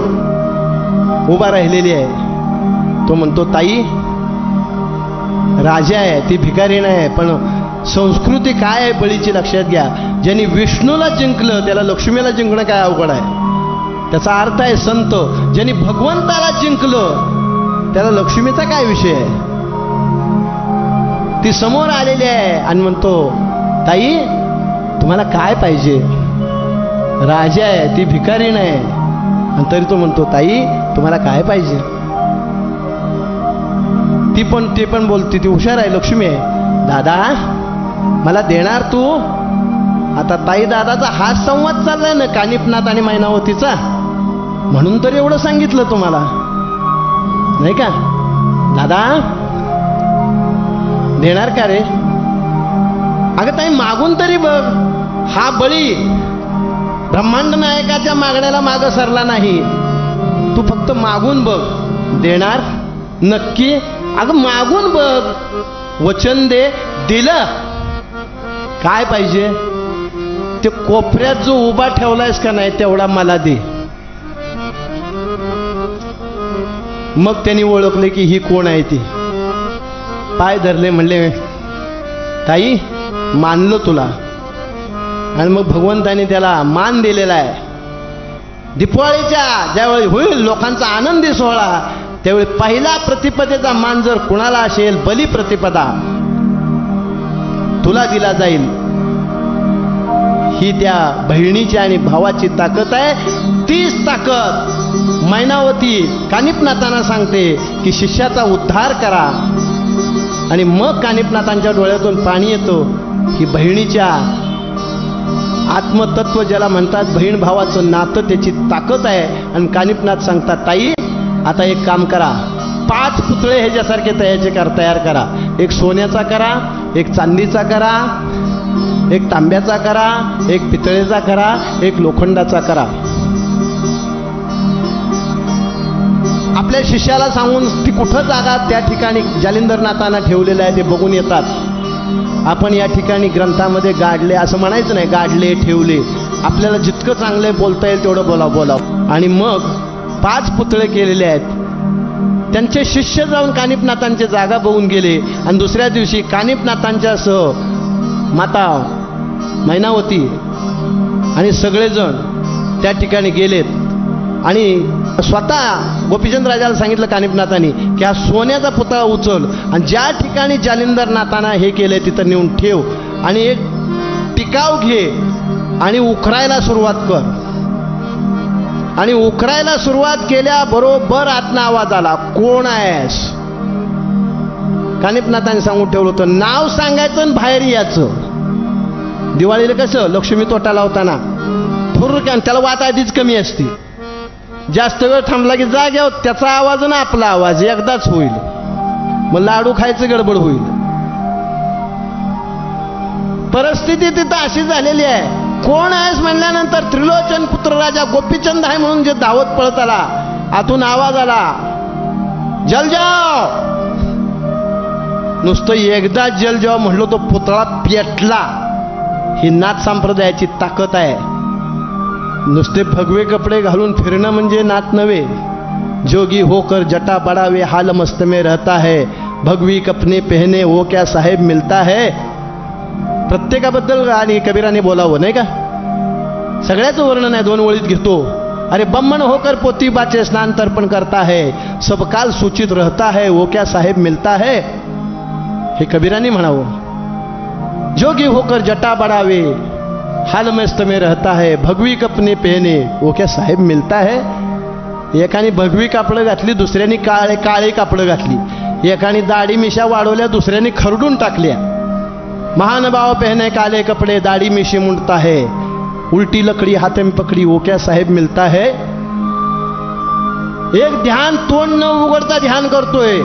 उभा राहिलेली आहे. तो म्हणतो ताई राजा आहे, ती भिकारी नाही, पण संस्कृती काय आहे बळीची लक्षात घ्या. ज्यांनी विष्णूला जिंकलं त्याला लक्ष्मीला जिंकणं काय अवघड आहे. त्याचा अर्थ आहे संत. ज्यांनी भगवंताला जिंकलं त्याला लक्ष्मीचा काय विषय आहे. ती समोर आलेली आहे आणि म्हणतो ताई तुम्हाला काय पाहिजे? राजा आहे, ती भिकारी नाही. आणि तरी तो म्हणतो ताई तुम्हाला काय पाहिजे? ती पण बोलते, ती हुशार आहे, लक्ष्मी आहे. दादा मला देणार तू? आता ताई दादाचा हा संवाद चाललाय ना कानिपनाथ आणि मैनावतीचा, म्हणून तर एवढं सांगितलं तुम्हाला नाही का. दादा देणार का रे? अगं ताई मागून तरी बघ. हा बळी ब्रह्मांड नायकाच्या मागण्याला मागं सरला नाही. तू फक्त मागून बघ. देणार नक्की? अगं मागून बघ, वचन दे. दिलं. काय पाहिजे? ते कोपऱ्यात जो उभा ठेवलायस का नाही तेवढा मला दे. मग त्यांनी ओळखले की ही कोण आहे ती. पाय धरले, म्हणले ताई मानलो तुला. आणि मग भगवंताने त्याला मान दिलेला आहे. दिवाळीच्या ज्यावेळी होईल लोकांचा आनंदी सोहळा त्यावेळी पहिला प्रतिपदेचा मान जर कुणाला असेल, बली प्रतिपदा तुला दिला जाईल. ही त्या बहिणीची आणि भावाची ताकद आहे. तीच ताकद मैनावती कानिपनाथांना सांगते की शिष्याचा उद्धार करा. आणि मग कानिपनाथांच्या डोळ्यातून पाणी येतो की बहिणीच्या आत्मतत्व ज्याला म्हणतात, बहीण भावाचं नातं, त्याची ताकद आहे. आणि कानिपनाथ सांगतात ताई आता एक काम करा, 5 पुतळे ह्याच्यासारखे तयार करा. एक सोन्याचा करा, एक चांदीचा करा, एक तांब्याचा करा, एक पितळेचा करा, एक लोखंडाचा करा. आपल्या शिष्याला सांगून ती कुठं जागा त्या ठिकाणी जालिंदरनाथांना ठेवलेलं आहे ते बघून येतात. आपण या ठिकाणी ग्रंथामध्ये गाडले असं म्हणायचं नाही, गाडले ठेवले. आपल्याला जितकं चांगलं बोलता येईल तेवढं बोलावं. आणि मग 5 पुतळे केलेले आहेत. त्यांचे शिष्य जाऊन कानिफनाथांची जागा बघून गेले आणि दुसऱ्या दिवशी कानिफनाथांच्या सह माता मैनावती आणि सगळेजण त्या ठिकाणी गेलेत. आणि स्वतः गोपीचंद राजाला सांगितलं कानिफनाथांनी की हा सोन्याचा पुतळा उचल आणि ज्या ठिकाणी जालिंदरनाथांना हे केलंय तिथं नेऊन ठेव आणि एक टिकाव घे आणि उखरायला सुरुवात कर. आणि उखरायला सुरुवात केल्याबरोबर आतनं आवाज आला, कोण आहेस? कानिफनाथांनी सांगून ठेवलं होतं, नाव सांगायचं आणि बाहेर यायचं. दिवाळीला कसं लक्ष्मी तोटा लावताना फुरक्यान त्याला वाट आधीच कमी असते. जास्त वेळ थांबला की जाग्यावर त्याचा आवाज ना आपला आवाज एकदाच होईल. मग लाडू खायचं गडबड होईल. परिस्थिती तिथं अशी झालेली आहे. कोण आहेस म्हणल्यानंतर त्रिलोचन पुत्र राजा गोपीचंद आहे म्हणून जे धावत पळत आला, आतून आवाज आला, जलजाव. नुसतं एकदा जलजाव म्हटलं तो पुतळा पेटला. ही नाथ संप्रदायाची ताकद आहे. नुसते भगवे कपडे घालून फिरणं म्हणजे नाथ नव्हे. जोगी होकर जटा बढ़ावे हाल मस्त में रहता है, भगवी कपने पहने वो क्या साहेब मिलता है. प्रत्येकाबद्दल आणि कबीराने बोलावं नाही का. सगळ्याचं वर्णन आहे, 2 ओळीत घेतो. अरे बम्मन होकर पोती बाचे स्नान तर्पण करता है, सब काल सूचित रहता है, वो क्या साहेब मिलता है. हे कबीराने म्हणावं. जोगी होकर जटा बढ़ावे हाल मस्त में रहता है, भगवी कपने पहने वो क्या साहेब मिलता है. एकाने भगवी कापडं घातली, दुसऱ्याने काळे कापडं घातली. एकाने दाढी मिशा वाढवल्या, दुसऱ्याने खरडून टाकल्या. महानुभाव पहने काले कपडे, दाढ़ी मिशी मुंडता है, उल्टी लकड़ी हाथ में पकड़ी वो क्या साहेब मिलता है. एक ध्यान तोंड न उघडता ध्यान करतोय,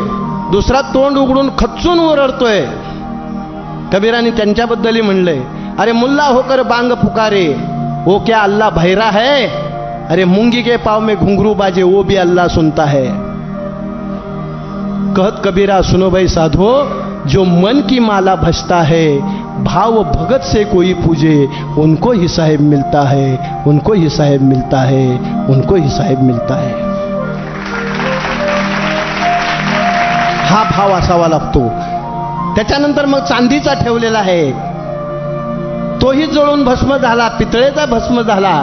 दुसरा तोंड उघडून खच्चून ओरडतोय. कबीराने त्यांच्याबद्दलही म्हणलंय, अरे मुल्ला होकर बांग पुकारे वो क्या अल्लाह बहरा है, अरे मूंगी के पाव में घुंघरू बाजे वो भी अल्लाह सुनता है. कहत कबीरा सुनो भाई साधो, जो मन की माला भजता है, भाव भगत से कोई पूजे, उनको ही साहेब मिलता है, उनको ही साहेब मिलता है, उनको ही साहेब मिलता है. हा भाव असावा लागतो. त्याच्यानंतर मग चांदीचा ठेवलेला आहे, तोही जळून भस्म झाला. पितळेचा भस्म झाला,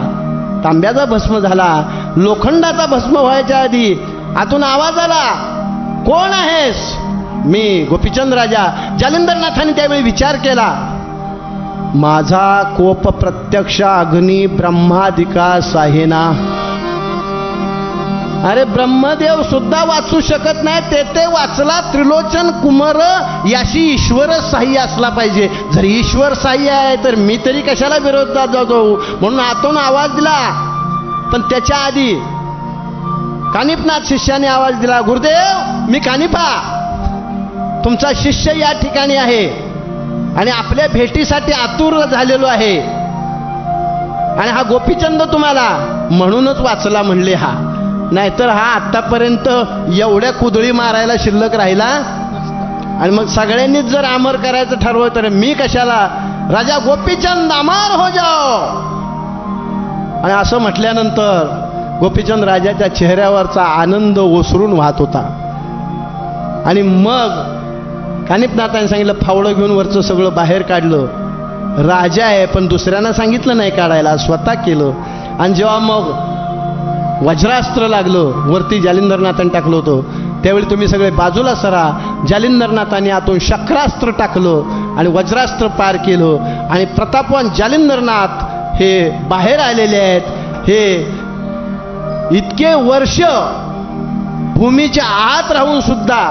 तांब्याचा भस्म झाला. लोखंडाचा भस्म व्हायच्या आधी आतून आवाज आला, कोण आहेस? मी गोपीचंद राजा. जालिंदरनाथांनी त्यावेळी विचार केला, माझा कोप प्रत्यक्ष अग्नी ब्रह्मादिका साहेना. अरे ब्रह्मदेव सुद्धा वाचू शकत नाही, ते वाचला त्रिलोचन कुमार. याशी ईश्वर साह्य असला पाहिजे. जर ईश्वर साह्य आहे तर मी तरी कशाला विरोधात जातो. म्हणून आतून आवाज दिला. पण त्याच्या आधी कानिफनाथ शिष्याने आवाज दिला, गुरुदेव मी कानिफा तुमचा शिष्य या ठिकाणी आहे आणि आपल्या भेटीसाठी आतुर झालेलो आहे. आणि हा गोपीचंद तुम्हाला म्हणूनच वाचला म्हणले. हा नाहीतर हा आतापर्यंत एवढ्या कुदळी मारायला शिल्लक राहिला. आणि मग सगळ्यांनीच जर अमर करायचं ठरवलं तर मी कशाला. राजा गोपीचंद अमर हो जाओ. आणि असं म्हटल्यानंतर गोपीचंद राजाच्या चेहऱ्यावरचा आनंद ओसरून वाहत होता. आणि मग कानिफनाथांनी सांगितलं, फावडं घेऊन वरचं सगळं बाहेर काढलं. राजा आहे पण दुसऱ्यांना सांगितलं नाही काढायला, स्वतः केलं. आणि जेव्हा मग वज्रास्त्र लागलं, वरती जालिंदरनाथांनी टाकलं होतं, त्यावेळी तुम्ही सगळे बाजूला सरा. जालिंदरनाथांनी आतून शक्रास्त्र टाकलं आणि वज्रास्त्र पार केलं. आणि प्रतापवान जालिंदरनाथ हे बाहेर आलेले आहेत. हे इतके वर्ष भूमीच्या आत राहून सुद्धा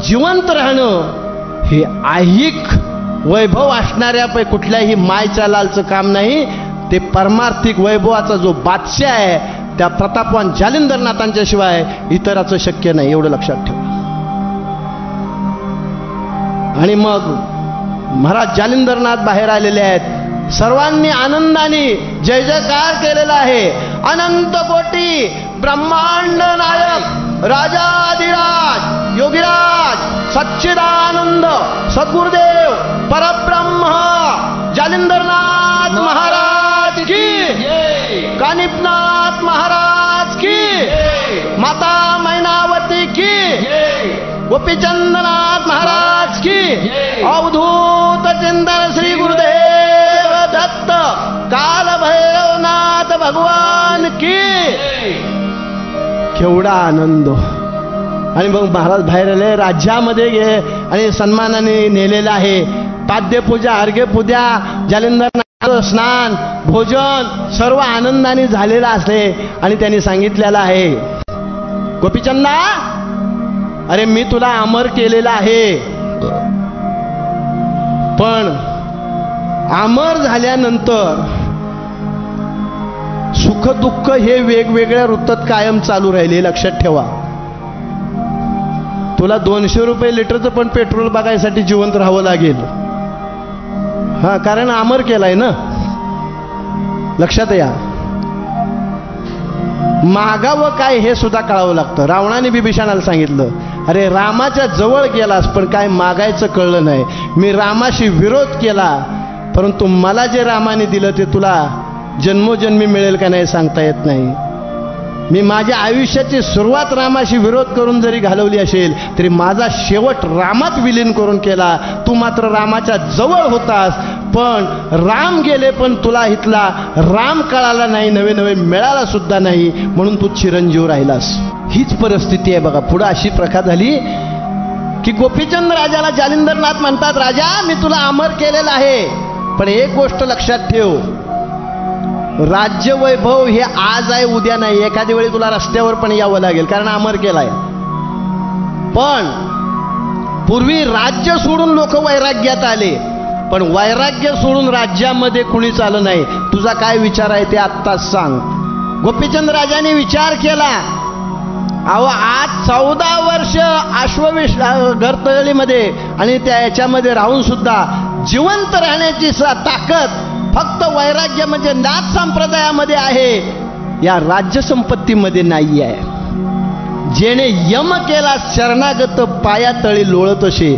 जिवंत राहणं हे ऐहिक वैभव असणाऱ्या कुठल्याही मायच्या लालचं काम नाही. ते परमार्थिक वैभवाचा जो बादशाह आहे त्या प्रतापवान जालिंदरनाथांच्या शिवाय इतराचं शक्य नाही, एवढं लक्षात ठेवा. आणि मग महाराज जालिंदरनाथ बाहेर आलेले आहेत. सर्वांनी आनंदाने जय जयकार केलेला आहे. अनंत कोटी ब्रह्मांड नायक राजाधिराज योगीराज सच्चिदानंद सद्गुरुदेव परब्रह्म जालिंदरनाथ महाराज की, कानिपनाथ महाराज की, माता मैनावती की, गोपीचंदनाथ महाराज की, अवधूत चिंतन श्री गुरुदेव दत्त काल भैरवनाथ भगवान की. केवढा आनंद. आणि मग महाराज बाहेर आले, राज्यामध्ये गे आणि सन्मानाने नेलेला आहे. पाद्यपूजा अर्घ्यपूजा जालिंदरनाथ स्नान भोजन सर्व आनंदाने झालेलं असले. आणि त्यांनी सांगितलेलं आहे, गोपीचंदा अरे मी तुला अमर केलेला आहे, पण अमर झाल्यानंतर सुख दुःख हे वेगवेगळ्या वृत्तात कायम चालू राहिले. लक्षात ठेवा. तुला 200 रुपये लिटरचं पण पेट्रोल बघायसाठी जिवंत राहावं लागेल. हा, कारण अमर केलाय ना. लक्षात या. मागावं काय हे सुद्धा कळावं लागतं. रावणाने बिभीषणाला सांगितलं, अरे रामाच्या जवळ गेलास पण काय मागायचं कळलं नाही. मी रामाशी विरोध केला, परंतु मला जे रामाने दिलं ते तुला जन्मोजन्मी मिळेल का नाही सांगता येत नाही. मी माझ्या आयुष्याची सुरुवात रामाशी विरोध करून जरी घालवली असेल तरी माझा शेवट रामात विलीन करून केला. तू मात्र रामाच्या जवळ होतास, पण राम गेले पण तुला इथला राम कळाला नाही, नवे नवे मिळाला सुद्धा नाही, म्हणून तू चिरंजीव राहिलास. हीच परिस्थिती आहे बघा. पुढे अशी प्रथा झाली की गोपीचंद राजाला जालिंदरनाथ म्हणतात, राजा मी तुला अमर केलेलं आहे, पण एक गोष्ट लक्षात ठेव, राज्य वैभव हे आज आहे उद्या नाही. एखाद्या वेळी तुला रस्त्यावर पण यावं लागेल, कारण अमर केलाय. पण पूर्वी राज्य सोडून लोक वैराग्यात आले, पण वैराग्य सोडून राज्यामध्ये कुणीच आलं नाही. तुझा काय विचार आहे ते आत्ताच सांग. गोपीचंद राजाने विचार केला, अहो आज 14 वर्ष अश्वविष गर्तळीमध्ये आणि त्या याच्यामध्ये राहून सुद्धा जिवंत राहण्याची ताकद फक्त वैराग्य म्हणजे नाथ संप्रदायामध्ये आहे, या राज्य संपत्तीमध्ये नाही आहे. जेणे यम केला शरणागत पाया तळी लोळत असे,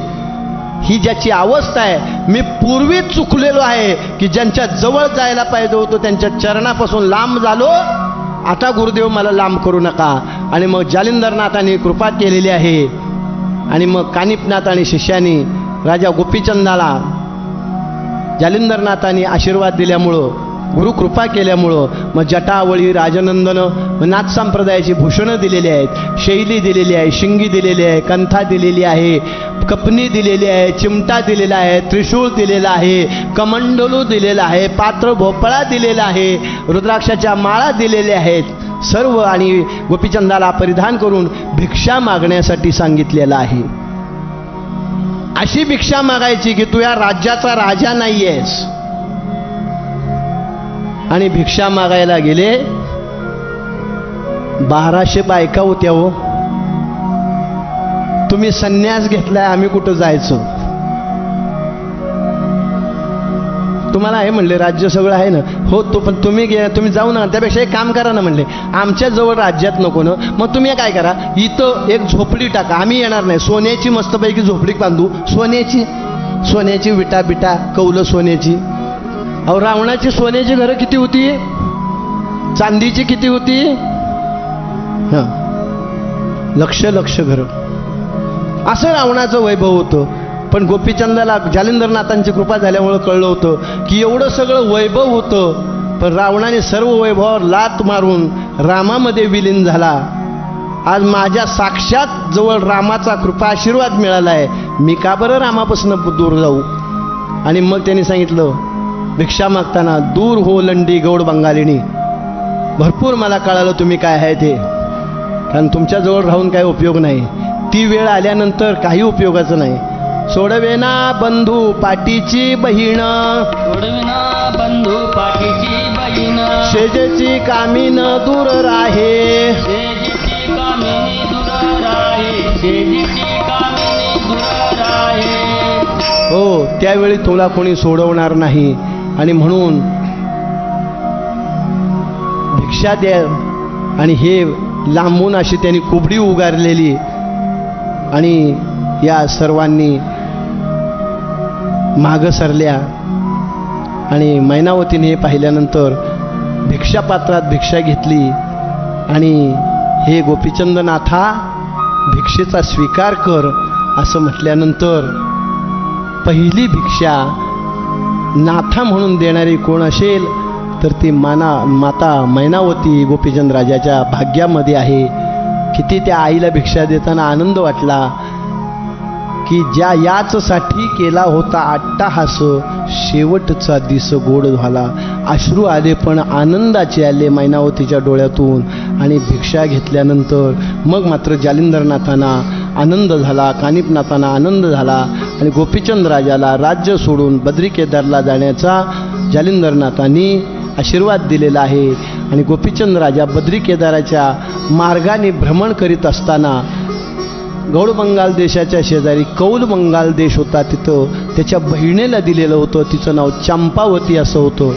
ही ज्याची अवस्था आहे. मी पूर्वी चुकलेलो आहे की ज्यांच्या जवळ जायला पाहिजे होतं त्यांच्या चरणापासून लांब झालो, आता गुरुदेव मला लांब करू नका. आणि मग जालिंदरनाथांनी कृपा केलेली आहे. आणि मग कानिपनाथ आणि शिष्यानी राजा गोपीचंदाला जालिंदरनाथांनी आशीर्वाद दिल्यामुळं, गुरु कृपा केल्यामुळं मग जटावळी राजनंदन नाथ संप्रदायाची भूषणं दिलेली आहेत, शैली दिलेली आहे, शिंगी दिलेली आहे, कंथा दिलेली आहे, कपनी दिलेली आहे, चिमटा दिलेला आहे, त्रिशूळ दिलेला आहे, कमंडलू दिलेला आहे, पात्र भोपळा दिलेला आहे, रुद्राक्षाच्या माळा दिलेल्या आहेत सर्व. आणि गोपीचंदाला परिधान करून भिक्षा मागण्यासाठी सांगितलेलं आहे. अशी भिक्षा मागायची की तू या राज्याचा राजा नाहीयेस. आणि भिक्षा मागायला गेले. 1200 बायका होत्या. हो, तुम्ही संन्यास घेतलाय, आम्ही कुठं जायचं. तुम्हाला हे म्हणले राज्य सगळं आहे ना. हो, तो पण तुम्ही जाऊ नका, त्यापेक्षा एक काम करा ना म्हणले, आमच्या जवळ राज्यात नको ना, मग तुम्ही काय करा, इथं एक झोपडी टाका, आम्ही येणार नाही, सोन्याची मस्तपैकी झोपडी बांधू, सोन्याची विटा बिटा कौलं सोन्याची. अहो रावणाची सोन्याची घरं किती होती, चांदीची किती होती, हां लक्ष घरं. असं रावणाचं वैभव होतं. पण गोपीचंदाला जालिंदरनाथांची कृपा झाल्यामुळं कळलं होतं की एवढं सगळं वैभव होतं, पण रावणाने सर्व वैभवावर लात मारून रामामध्ये विलीन झाला. आज माझ्या साक्षात जवळ रामाचा कृपा आशीर्वाद मिळाला आहे, मी का बरं रामापासून दूर जाऊ. आणि मग त्यांनी सांगितलं, भिक्षा मागताना दूर हो लंडी गौड बंगालिनी. भरपूर मला कळालं तुम्ही काय आहे ते, कारण तुमच्याजवळ राहून काही उपयोग नाही. ती वेळ आल्यानंतर काही उपयोगाचं नाही. सोडवेना बंधू पाटीची बहीण, सोडविना बंधू पाठीची बहीण, शेजेची कामीन दूर राहे, शेजीची कामिनी दूर राहे, शेजीची कामिनी दूर राहे. हो त्यावेळी तुला कोणी सोडवणार नाही. आणि म्हणून भिक्षा द्या. आणि हे लांबून अशी त्यांनी कुबडी उगारलेली आणि या सर्वांनी मागं सरल्या. आणि मैनावतीने हे पाहिल्यानंतर भिक्षापात्रात भिक्षा घेतली आणि हे गोपीचंदनाथा भिक्षेचा स्वीकार कर असं म्हटल्यानंतर पहिली भिक्षा नाथा म्हणून देणारी कोण असेल तर ती माता मैनावती गोपीचंद राजाच्या भाग्यामध्ये आहे. किती त्या आईला भिक्षा देताना आनंद वाटला की ज्या याचसाठी केला होता अट्टाहास शेवटचा दिस गोड झाला. अश्रू आले पण आनंदाचे आले मैनावतीच्या डोळ्यातून. आणि भिक्षा घेतल्यानंतर मग मात्र जालिंदरनाथांना आनंद झाला, कानिपनाथांना आनंद झाला आणि गोपीचंद राजाला राज्य सोडून बद्री केदारला जाण्याचा जालिंदरनाथांनी आशीर्वाद दिलेला आहे. आणि गोपीचंद राजा बद्री केदाराच्या मार्गाने भ्रमण करीत असताना गौड बंगाल देशाच्या शेजारी कौल बंगाल देश होता, तिथं त्याच्या बहिणीला दिलेलं होतं. तिचं नाव चंपावती असं होतं.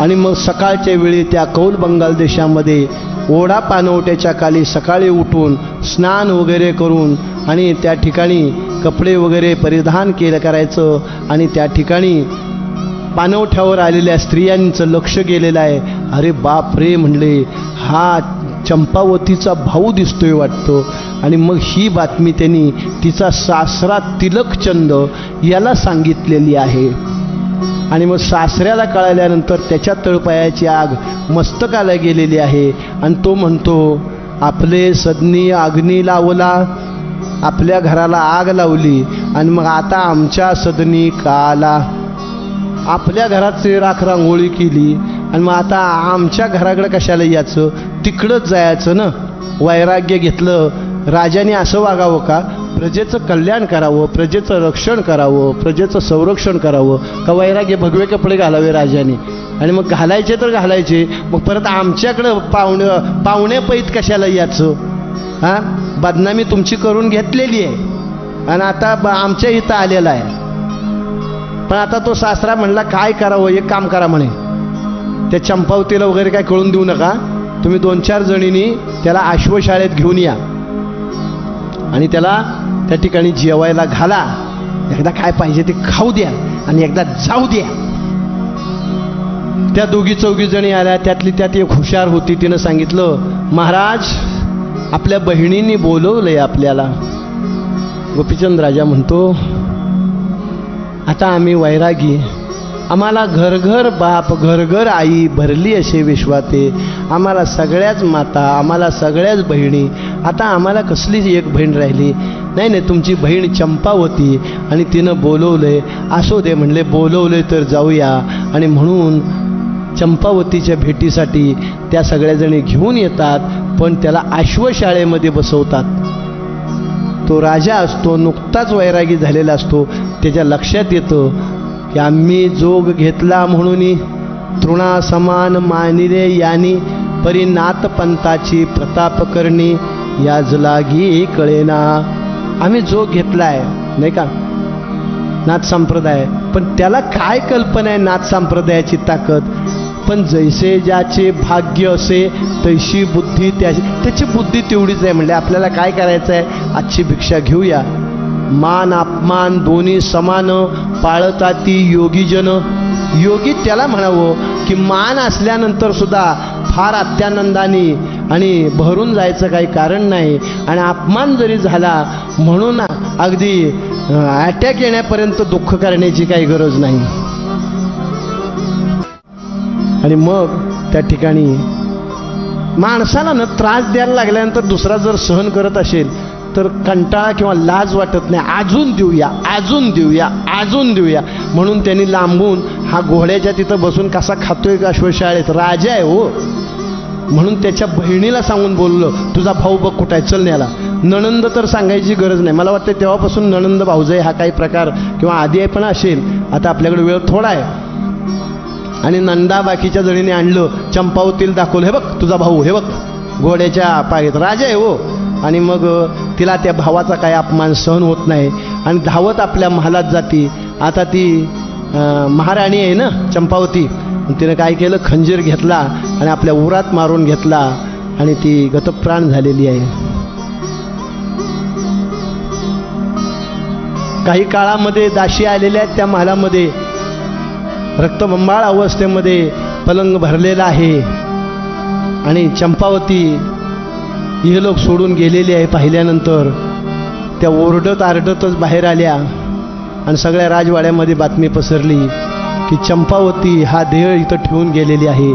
आणि मग सकाळच्या वेळी त्या कौल बंगाल देशामध्ये ओढा पाणवट्याच्या खाली सकाळी उठून स्नान वगैरे करून आणि त्या ठिकाणी कपडे वगैरे परिधान करायचं आणि त्या ठिकाणी पाणवठ्यावर आलेल्या स्त्रियांचं लक्ष गेलेलं आहे. अरे बाप रे म्हणले, हा चंपावतीचा भाऊ दिसतोय वाटतो. आणि मग ही बातमी त्यांनी तिचा सासरा तिलकचंद याला सांगितलेली आहे. आणि मग सासऱ्याला कळाल्यानंतर त्याच्या तळपायाची आग मस्तकाला गेलेली आहे. आणि तो म्हणतो, आपले सदनी अग्नी लावला, आपल्या घराला आग लावली आणि मग आता आमच्या सदनी का आला? आपल्या घरात राख रांगोळी केली आणि मग आता आमच्या घराकडे कशाला यायचं? तिकडंच जायचं ना. वैराग्य घेतलं. राजाने असं वागावं का? प्रजेचं कल्याण करावं, प्रजेचं रक्षण करावं, प्रजेचं संरक्षण करावं का वैराग्य भगवे कपडे घालावे राजाने? आणि मग घालायचे तर घालायचे, मग परत आमच्याकडं पाहुण्या पैत कशाला यायचं? हां, बदनामी तुमची करून घेतलेली आहे आणि आता आमच्या इथं आलेला आहे. पण आता तो सासरा म्हणला काय करावं? एक काम करा म्हणे, त्या चंपावतीला वगैरे काय कळून देऊ नका, तुम्ही 2-4 जणींनी त्याला आश्वशाळेत घेऊन या आणि त्याला त्या ठिकाणी जेवायला घाला. एकदा काय पाहिजे ते खाऊ द्या आणि एकदा जाऊ द्या. त्या 2-4 जणी आल्या. त्यातली त्यात एक हुशार होती. तिनं सांगितलं, महाराज आपल्या बहिणींनी बोलवलंय आपल्याला. गोपीचंद राजा म्हणतो, आता आम्ही वैरागी, आम्हाला घरघर बाप घरघर आई भरली असे विश्वाते, आम्हाला सगळ्याच माता, आम्हाला सगळ्याच बहिणी, आता आम्हाला कसलीच एक बहीण राहिली नाही. नाही, तुमची बहीण चंपावती आणि तिनं बोलवलंय. असो दे म्हणले, बोलवलंय तर जाऊया. आणि म्हणून चंपावतीच्या भेटीसाठी त्या सगळ्याजणी घेऊन येतात. पण त्याला आश्वशाळेमध्ये बसवतात. तो राजा असतो, नुकताच वैरागी झालेला असतो. त्याच्या लक्षात येतं की आम्ही जोग घेतला म्हणून तृणा समान मानिले यानी, परी नाथपंथाची प्रताप करणी याजलागी कळेना. आम्ही जोग घेतलाय नाही का नाथ संप्रदाय, पण त्याला काय कल्पना आहे नाथ संप्रदायाची ताकद? पण जैसे ज्याचे भाग्य असे तैशी बुद्धी त्याची बुद्धी तेवढीच आहे. म्हणजे आपल्याला काय करायचं आहे? आजची भिक्षा घेऊया. मान अपमान दोन्ही समान पाळताती योगीजन. योगी त्याला म्हणावं की मान असल्यानंतर सुद्धा फार अत्यानंदाने आणि भरून जायचं काही कारण नाही. आणि अपमान जरी झाला म्हणून अगदी अटॅक येण्यापर्यंत दुःख करण्याची काही गरज नाही. आणि मग त्या ठिकाणी माणसाला न त्रास द्यायला लागल्यानंतर दुसरा जर सहन करत असेल तर कंटाळा किंवा लाज वाटत नाही. अजून देऊया, अजून देऊया, अजून देऊया. म्हणून त्यांनी लांबून हा घोड्याच्या तिथं बसून कसा खातोय का अश्वशाळेत, राजा आहे हो. म्हणून त्याच्या बहिणीला सांगून बोललो, तुझा भाऊ बघ कुठं आहे, चल न्याला. नणंद तर सांगायची गरज नाही. मला वाटतं तेव्हापासून नणंद भाऊजाई हा काही प्रकार किंवा आधी आहे पण असेल. आता आपल्याकडे वेळ थोडा आहे. आणि नंदा बाकीच्या जणीने आणलं, चंपावतीला दाखवलं, हे बघ तुझा भाऊ, हे बघ घोड्याच्या पायीत, राजा आहे हो. आणि मग तिला त्या भावाचा काही अपमान सहन होत नाही आणि धावत आपल्या महालात जाती. आता ती महाराणी आहे ना चंपावती, तिनं काय केलं, खंजीर घेतला आणि आपल्या उरात मारून घेतला आणि ती गतप्राण झालेली आहे. काही काळामध्ये दासी आलेल्या आहेत त्या महालामध्ये, रक्तबंबाळ अवस्थेमध्ये पलंग भरलेला आहे आणि चंपावती इहलोक सोडून गेलेली आहे. पाहिल्यानंतर त्या ओरडत आरडतच बाहेर आल्या आणि सगळ्या राजवाड्यामध्ये बातमी पसरली की चंपावती हा देह इथं ठेवून गेलेली आहे.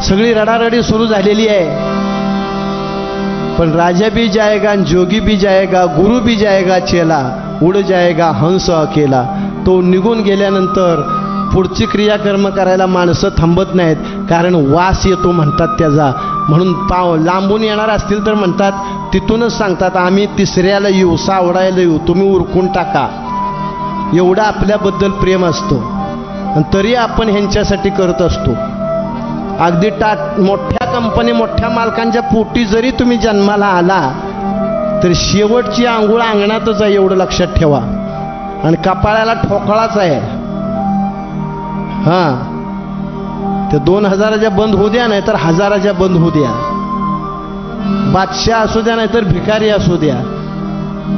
सगळी रडारडी सुरू झालेली आहे. पण राजा भी जाएगा, जोगी भी जाएगा, गुरु भी जाएगा चेला, उड जाएगा हंस अकेला. तो निघून गेल्यानंतर पुढची क्रियाकर्म करायला माणसं थांबत नाहीत, कारण वास येतो म्हणतात त्याचा. म्हणून लांबून येणार असतील तर म्हणतात, तिथूनच सांगतात आम्ही तिसऱ्याला येऊ, सावडायला येऊ, तुम्ही उरकून टाका. एवढा आपल्याबद्दल प्रेम असतो आणि तरी आपण ह्यांच्यासाठी करत असतो. अगदी मोठ्या कंपनी मोठ्या मालकांच्या पोटी जरी तुम्ही जन्माला आला तर शेवटची आंघोळ अंगणातच आहे, एवढं लक्षात ठेवा. आणि कपाळाला ठोकळाच आहे. हां, ते 2000च्या बंद होऊ द्या, नाहीतर 1000च्या बंद होऊ द्या. बादशाह असू द्या नाहीतर भिकारी असू द्या,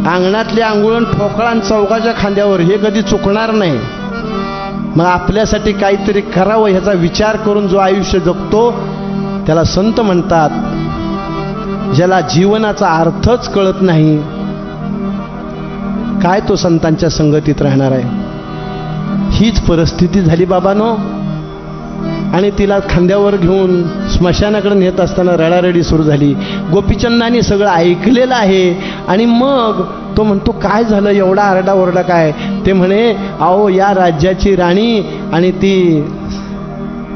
अंगणातले आंघोळण ठोकळान चौकाच्या खांद्यावर, हे कधी चुकणार नाही. मग आपल्यासाठी काहीतरी करावं ह्याचा विचार करून जो आयुष्य जगतो त्याला संत म्हणतात. ज्याला जीवनाचा अर्थच कळत नाही, काय तो संतांच्या संगतीत राहणार आहे? हीच परिस्थिती झाली बाबांनो. आणि तिला खांद्यावर घेऊन स्मशानाकडे नेत असताना रडारडी सुरू झाली. गोपीचंदांनी सगळं ऐकलेलं आहे आणि मग तो म्हणतो काय झालं, एवढा आरडाओरडा काय? ते म्हणे अहो या राज्याची राणी आणि ती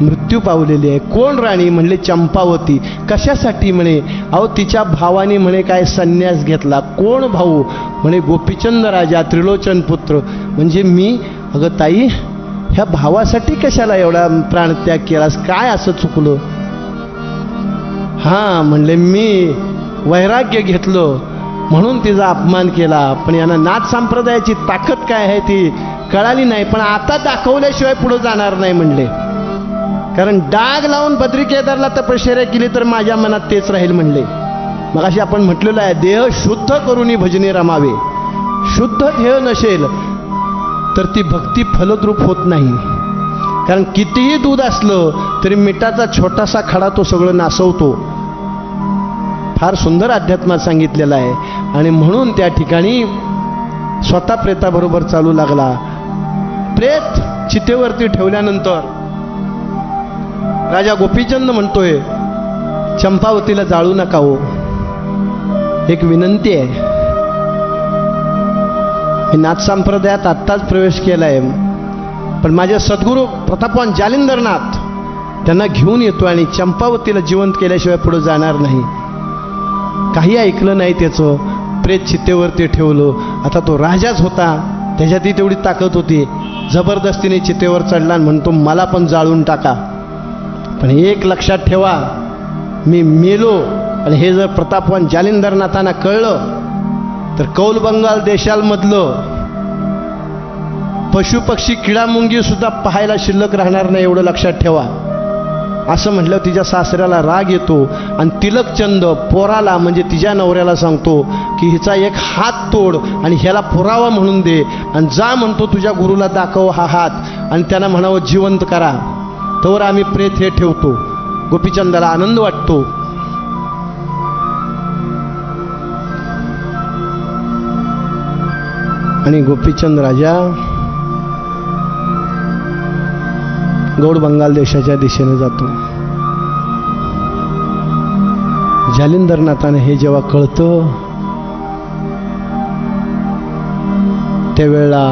मृत्यू पावलेली आहे. कोण राणी? म्हणले चंपावती. कशासाठी? म्हणे अहो तिच्या भावाने म्हणे काय संन्यास घेतला. कोण भाऊ? म्हणे गोपीचंद राजा, त्रिलोचन पुत्र. म्हणजे मी, अगं ताई ह्या भावासाठी कशाला एवढा प्राणत्याग केलास? काय असं चुकलं? हां म्हणले मी वैराग्य घेतलं म्हणून तिचा अपमान केला, पण यांना नाथ संप्रदायाची ताकद काय आहे ती कळाली नाही. पण आता दाखवल्याशिवाय पुढे जाणार नाही म्हणले. कारण डाग लावून बद्री केदारला तपश्चर्या केली तर माझ्या मनात तेच राहील म्हणले. मग अशी आपण म्हटलेलं आहे, देह शुद्ध करूनी भजने रमावे. शुद्ध ध्येय नसेल तर ती भक्ती फलद्रूप होत नाही. कारण कितीही दूध असलं तरी मिठाचा छोटासा खडा तो सगळं नासवतो. फार सुंदर अध्यात्मात सांगितलेलं आहे. आणि म्हणून त्या ठिकाणी स्वतः प्रेताबरोबर चालू लागला. प्रेत चितेवरती ठेवल्यानंतर राजा गोपीचंद म्हणतोय चंपावतीला जाळू नका हो, एक विनंती आहे. मी नाथ संप्रदायात आत्ताच प्रवेश केला आहे, पण माझे सद्गुरू प्रतापवान जालिंदरनाथ त्यांना घेऊन येतो आणि चंपावतीला जिवंत केल्याशिवाय पुढे जाणार नाही. काही ऐकलं नाही त्याचं. प्रेत चितेवरती ठेवलं. आता तो राजाच होता, त्याच्यातही तेवढी ताकद होती. जबरदस्तीने चितेवर चढला आणि म्हणतो मला पण जाळून टाका. पण एक लक्षात ठेवा, मी मेलो आणि हे जर प्रतापवान जालिंदरनाथांना कळलं तर कौल बंगाल देशालमधलं पशुपक्षी किडामुंगी सुद्धा पाहायला शिल्लक राहणार नाही, एवढं लक्षात ठेवा. असं म्हटलं तिच्या सासऱ्याला राग येतो आणि तिलकचंद पोराला म्हणजे तिच्या नवऱ्याला सांगतो की हिचा एक हात तोड आणि ह्याला पुरावा म्हणून दे आणि जा म्हणतो तुझ्या गुरुला दाखव हा हात आणि त्यांना म्हणावं जिवंत करा, तोवर आम्ही प्रेत हे ठेवतो. गोपीचंदाला आनंद वाटतो. आणि गोपीचंद राजा गौड बंगाल देशाच्या दिशेने जातो. जालिंदरनाथाने हे जेव्हा कळतं त्यावेळेला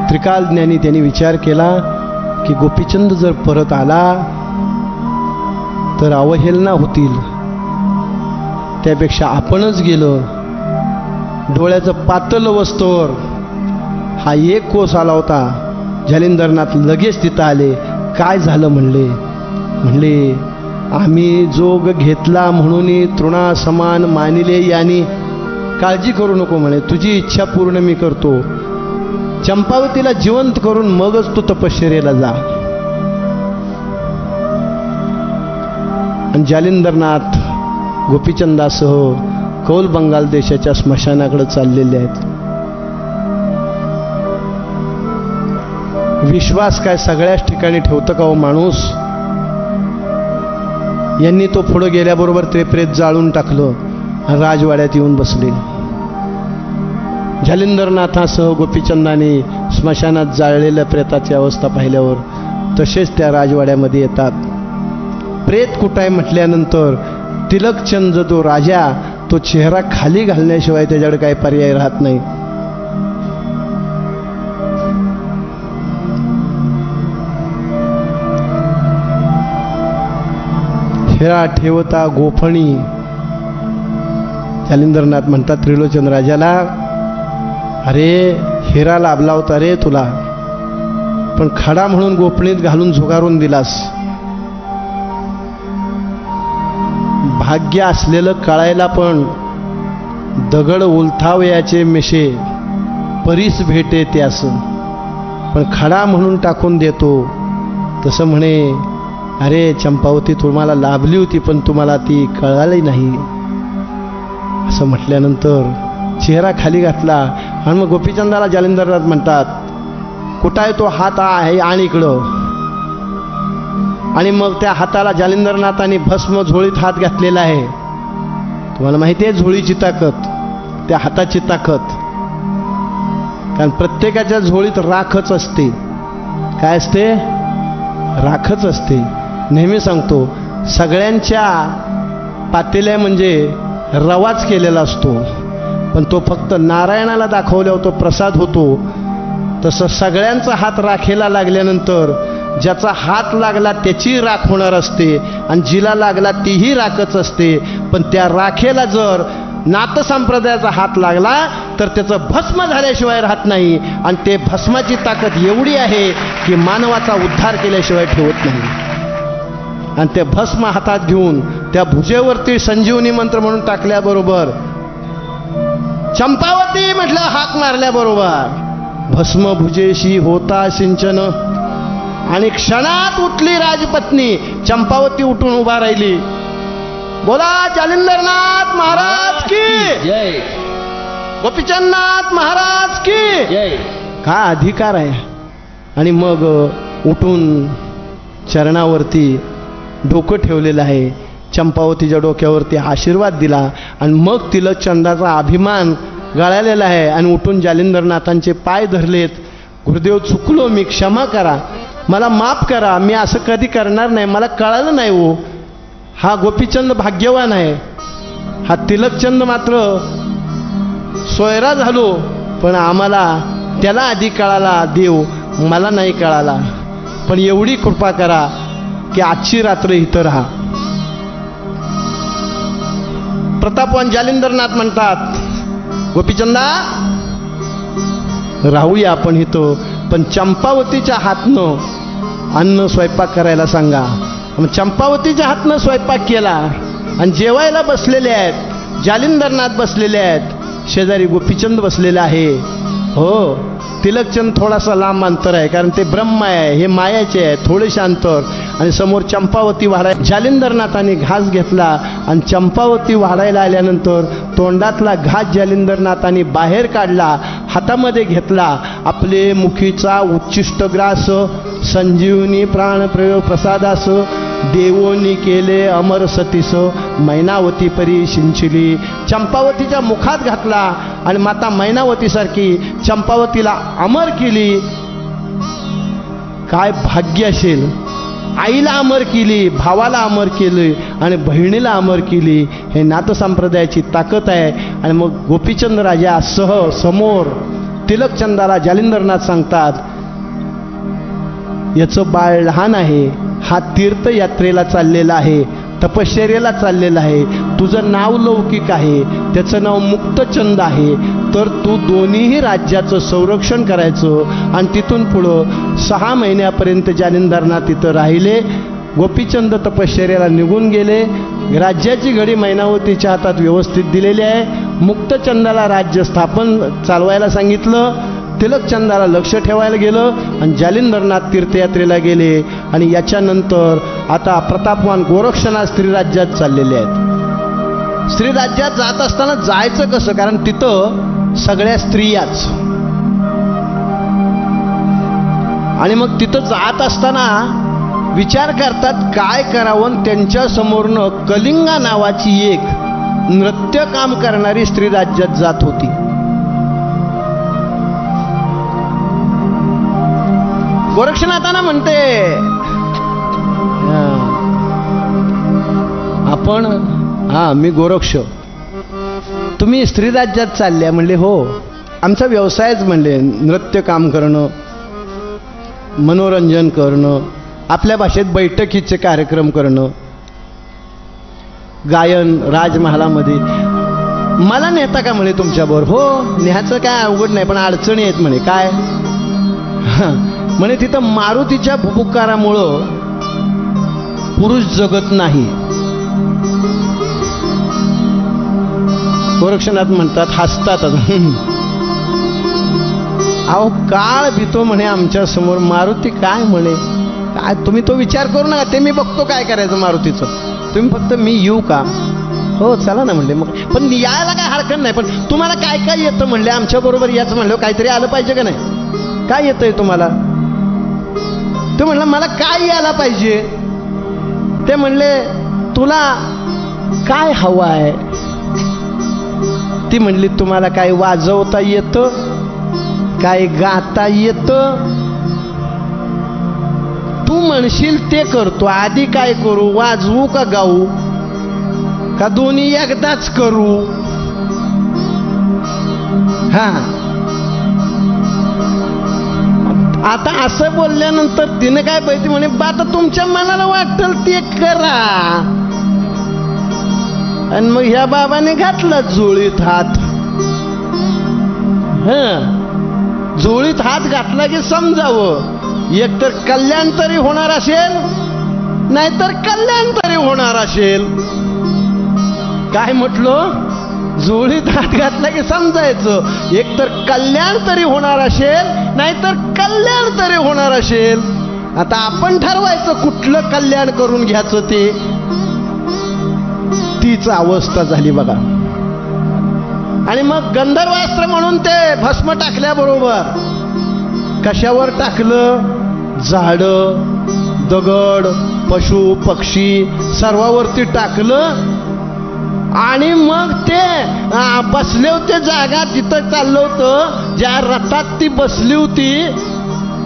त्रिकालज्ञानी त्यांनी विचार केला की गोपीचंद जर परत आला तर अवहेलना होतील, त्यापेक्षा आपणच गेलं. डोळ्याचं पातळ वस्तूवर हा एक कोस आला होता. जालिंदरनाथ लगेच तिथं आले. काय झालं म्हणले आम्ही जोग घेतला म्हणून तृणा समान मानिले यांनी. काळजी करू नको म्हणे, तुझी इच्छा पूर्ण मी करतो. चंपावतीला जिवंत करून मगच तू तपश्चर्येला जा. आणि जालिंदरनाथ गोपीचंदासह कौल बंगाल देशाच्या स्मशानाकडे चाललेले आहेत. विश्वास काय सगळ्याच ठिकाणी ठेवतं का हो माणूस? यांनी तो पुढे गेल्याबरोबर ते प्रेत जाळून टाकलं, राजवाड्यात येऊन बसले. जालिंदरनाथासह गोपीचंदाने स्मशानात जाळलेल्या प्रेताची अवस्था पाहिल्यावर तसेच त्या राजवाड्यामध्ये येतात. प्रेत कुठं आहे म्हटल्यानंतर तिलकचंद जो राजा तो चेहरा खाली घालण्याशिवाय त्याच्याकडे काही पर्याय राहत नाही. हिरा ठेवता गोफणी. जालिंदरनाथ म्हणतात त्रिलोचन राजाला, अरे हिरा लाभला होता रे तुला, पण खडा म्हणून गोफणीत घालून झुगारून दिलास. भाग्य असलेलं कळायला पण दगड उलथावयाचे मिशे परीस भेटे ते असं, पण खडा म्हणून टाकून देतो. तसं म्हणे, अरे चंपावती तुम्हाला लाभली होती पण तुम्हाला ती कळाली नाही. असं म्हटल्यानंतर चेहरा खाली घातला आणि मग गोपीचंदाला जालिंदरनाथ म्हणतात, कुठं आहे तो हात आहे आणि इकडं. आणि मग त्या हाताला जालिंदरनाथाने भस्म झोळीत हात घातलेला आहे. तुम्हाला माहिती आहे झोळीची ताकद, त्या हाताची ताकद. कारण प्रत्येकाच्या झोळीत राखच असते. काय असते? राखच असते. नेहमी सांगतो, सगळ्यांच्या पातेल्या म्हणजे रवाच केलेला असतो, पण तो फक्त नारायणाला दाखवल्यावर तो प्रसाद होतो. तसं सगळ्यांचा हात राखेला लागल्यानंतर ज्याचा हात लागला त्याची राख होणार असते आणि जिला लागला तीही राखच असते. पण त्या राखेला जर नाथ संप्रदायाचा हात लागला तर त्याचं भस्म झाल्याशिवाय राहत नाही. आणि ते भस्माची ताकद एवढी आहे की मानवाचा उद्धार केल्याशिवाय ठेवत नाही. आणि ते भस्म हातात घेऊन त्या भुजेवरती संजीवनी मंत्र म्हणून टाकल्याबरोबर, चंपावती म्हटलं हाक मारल्याबरोबर भस्म भुजेशी होता सिंचन. आणि क्षणात उठली राजपत्नी. चंपावती उठून उभा राहिली. बोला जालिंदरनाथ महाराज की जय, गोपीचंदनाथ महाराज की जय. का अधिकार आहे. आणि मग उठून चरणावरती डोकं ठेवलेलं आहे. चंपावतीच्या डोक्यावरती आशीर्वाद दिला आणि मग तिलकचंदाचा अभिमान गळालेला आहे. आणि उठून जालिंदरनाथांचे पाय धरलेत. गुरुदेव चुकलो मी, क्षमा करा, मला माफ करा, मी असं कधी करणार नाही, मला कळालं नाही हो. हा गोपीचंद भाग्यवान आहे, हा तिलकचंद मात्र सोयरा झालो, पण आम्हाला त्याला आधी कळाला देव, मला नाही कळाला. पण एवढी कृपा करा की आजची रात्र इथं राहा. प्रतापवान जालिंदरनाथ म्हणतात, गोपीचंदा राहूया आपण इथं, पण चंपावतीच्या हातनं अन्न स्वयंपाक करायला सांगा. मग चंपावतीच्या हातनं स्वयंपाक केला आणि जेवायला बसलेले आहेत. जालिंदरनाथ बसलेले आहेत, शेजारी गोपीचंद बसलेला आहे. हो, तिलकचंद थोडासा लांब अंतर आहे, कारण ते ब्रह्म आहे, हे मायाचे आहे, थोडेसे अंतर. आणि समोर चंपावती वाढाय. जालिंदरनाथाने घास घेतला आणि चंपावती वाढायला आल्यानंतर तोंडातला घास जालिंदरनाथाने बाहेर काढला, हातामध्ये घेतला. आपले मुखीचा उच्चिष्ट ग्रास संजीवनी प्राणप्रयोग प्रसादास देवोनी केले अमर सतीस मैनावती परी सिंचिली. चंपावतीच्या मुखात घातला आणि माता मैनावतीसारखी चंपावतीला अमर केली. काय भाग्य असेल. आईला अमर केली, भावाला अमर केली आणि बहिणीला अमर केली. हे नाथसंप्रदायाची ताकद आहे. आणि मग गोपीचंद राजा समोर तिलकचंदाला जालिंदरनाथ सांगतात, याचं बाळ लहान आहे, हा तीर्थयात्रेला चाललेला आहे, तपश्चर्येला चाललेला आहे, तुझं नाव लौकिक आहे, त्याचं नाव मुक्तचंद आहे, तर तू दोन्हीही राज्याचं संरक्षण करायचं. आणि तिथून पुढं 6 महिन्यापर्यंत जालिंदरनाथ तिथं राहिले. गोपीचंद तपश्चर्येला निघून गेले. राज्याची घडी मैनावतीच्या हातात व्यवस्थित दिलेली आहे. मुक्तचंदाला राज्य स्थापन चालवायला सांगितलं. तिलकचंदाला लक्ष ठेवायला गेलं आणि जालिंदरनाथ तीर्थयात्रेला गेले. आणि याच्यानंतर आता प्रतापवान गोरक्षनाथ स्त्रीराज्यात चाललेले आहेत. स्त्रीराज्यात जात असताना जायचं कसं, कारण तिथं सगळ्या स्त्रियाच. आणि मग तिथं जात असताना विचार करतात काय करावं. त्यांच्या समोरनं कलिंगा नावाची एक नृत्य काम करणारी स्त्री राज्यात जात होती. गोरक्षनाथांना म्हणते आपण मी गोरक्ष, तुम्ही स्त्री राज्यात चालल्या. म्हणले हो, आमचा व्यवसायच म्हणले नृत्य काम करणं, मनोरंजन करणं, आपल्या भाषेत बैठकीचे कार्यक्रम करणं, गायन राजमहालामध्ये. मला नेता का म्हणे तुमच्याबरोबर. हो, न्यायचं काय अवघड नाही, पण अडचणी आहेत म्हणे. काय म्हणे, तिथं मारुतीच्या भुभुकारामुळं पुरुष जगत नाही. गोरक्षनाथ म्हणतात, हसतात. अहो काळ भीतो म्हणे आमच्या समोर. मारुती काय म्हणे, काय तुम्ही तो विचार करू नका, ते मी बघतो काय करायचं मारुतीचं. तुम्ही फक्त मी येऊ का. हो चला ना म्हणले. मग पण यायला काय हरकत नाही, पण तुम्हाला काय काय येतं म्हणले. आमच्या बरोबर याच म्हणलं काहीतरी आलं पाहिजे का नाही. काय येतंय तुम्हाला. तो म्हणला मला काय यायला पाहिजे. ते म्हणले तुला काय हवं आहे. ती म्हणली तुम्हाला काय वाजवता येतं, काय गाता येतं. तू म्हणशील ते करतो. आधी काय करू, वाजवू का गाऊ, का दोन्ही एकदाच करू. आता असं बोलल्यानंतर तिने काय पाहिजे म्हणे, आता तुमच्या मनाला वाटेल ते करा. आणि मग ह्या बाबाने घातला जोळीत हात. जोळीत हात घातला की समजावं एकतर कल्याण तरी होणार असेल, नाहीतर कल्याण तरी होणार असेल. काय म्हटलं, जोळीत हात घातला की समजायचं एकतर कल्याण तरी होणार असेल, नाहीतर कल्याण तरी होणार असेल. आता आपण ठरवायचं कुठलं कल्याण करून घ्यायचं ते. तीच अवस्था झाली बघा. आणि मग गंधर्वास्त्र म्हणून ते भस्म टाकल्याबरोबर कशावर टाकलं, झाडं दगड पशु पक्षी सर्वावरती टाकलं. आणि मग ते बसले होते जागा जिथं चाललं होतं, ज्या रथात ती बसली होती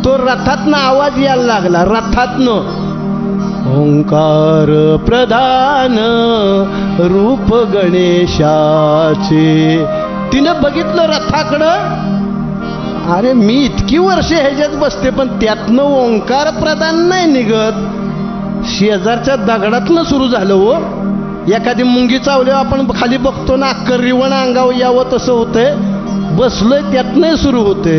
तो रथातनं आवाज यायला लागला. रथातनं ओंकार प्रधान रूप गणेशाचे. तिनं बघितलं रथाकडं. अरे मी इतकी वर्षे ह्याच्यात बसते पण त्यातनं ओंकार प्रधान नाही निघत. शेजारच्या दगडातनं सुरू झालं. हो, एखादी मुंगी चावल्यावर आपण खाली बघतो ना, अक्कर रिवण अंगावर यावं तसं होतंय. बसलोय त्यातनं सुरू होते.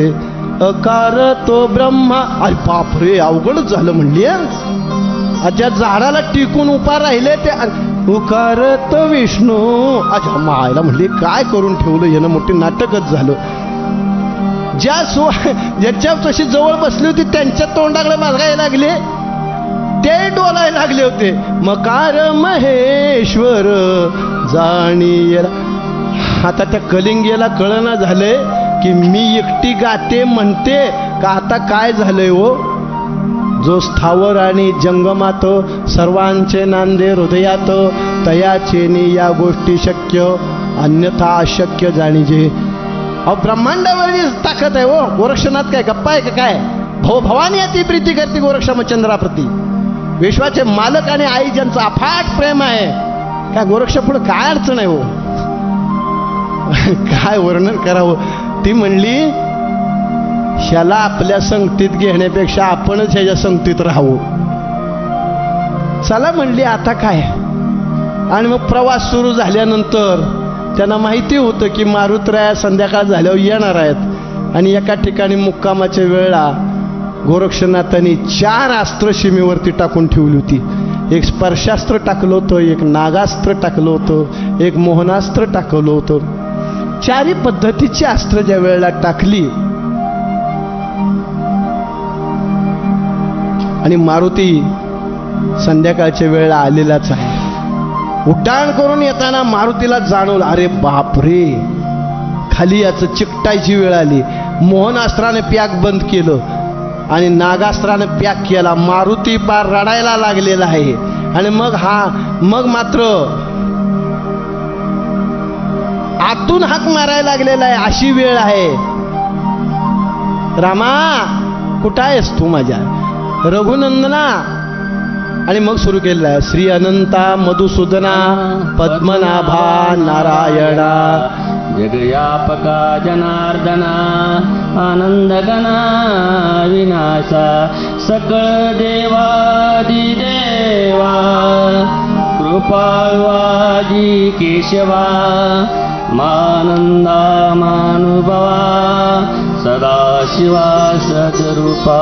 अकार तो ब्रह्मा. अरे बापरे, अवघडच झालं म्हणली. ज्या झाडाला टिकून उभा राहिले ते उकार तो विष्णू. अच्छा मायला म्हणली काय करून ठेवलं यानं, मोठी नाटकच झालं. ज्याच्या तशी जवळ बसली होती त्यांच्या तोंडाकडे बघायला लागले, ते डोलायला लागले होते. मकार महेश्वर जाणीला. आता त्या कलिंगेला कळना झालंय की मी एकटी गाते म्हणते का आता काय झालंय. हो, जो स्थावर आणि जंगमात सर्वांचे नांदे हृदयात, तयाचेनी या गोष्टी शक्य अन्यथा अशक्य जाणीजे. अहो ब्रह्मांडावरची ताकद आहे. हो, गोरक्षनाथ काय गप्पा आहे का काय. भवानी अति प्रीती करते गोरक्षमचंद्राप्रती. विश्वाचे मालक आणि आई ज्यांचं अफाट प्रेम आहे, काय गोरक्ष पुढे काय अडचण आहे. हो काय वर्णन करावं. ती म्हणली ह्याला आपल्या संगतीत घेण्यापेक्षा आपणच ह्याच्या संगतीत राहावं. चला म्हणली आता काय. आणि मग प्रवास सुरू झाल्यानंतर त्यांना माहिती होतं की मारुतराया संध्याकाळ झाल्यावर येणार आहेत. आणि एका ठिकाणी मुक्कामाच्या वेळेला गोरक्षनाथांनी 4 अस्त्र सीमेवरती टाकून ठेवली होती. एक स्पर्शास्त्र टाकलं होतं, एक नागास्त्र टाकलं होतं, एक मोहनास्त्र टाकलं होतं. 4ही पद्धतीची अस्त्र ज्या वेळेला टाकली आणि मारुती संध्याकाळच्या वेळेला आलेलाच आहे. उड्डाण करून येताना मारुतीला जाणवलं, अरे बापरे, खाली याचं चिकटायची वेळ आली. मोहनास्त्राने पॅक बंद केलं आणि नागास्त्राने पॅक केला. मारुती पार रडायला लागलेला आहे. आणि मग मात्र आतून हाक मारायला लागलेला आहे. अशी वेळ आहे. रामा कुठं आहेस तू माझ्या रघुनंदना? आणि मग सुरू केलेलं आहे, श्री अनंता मधुसूदना पद्मनाभा नारायणा जगयापका जनार्दना आनंदगना विनाशा सकळ देवादिदेवा कृपाळवाजी केशवा मानंदा मानुभवा सदाशिवा सद्रूपा.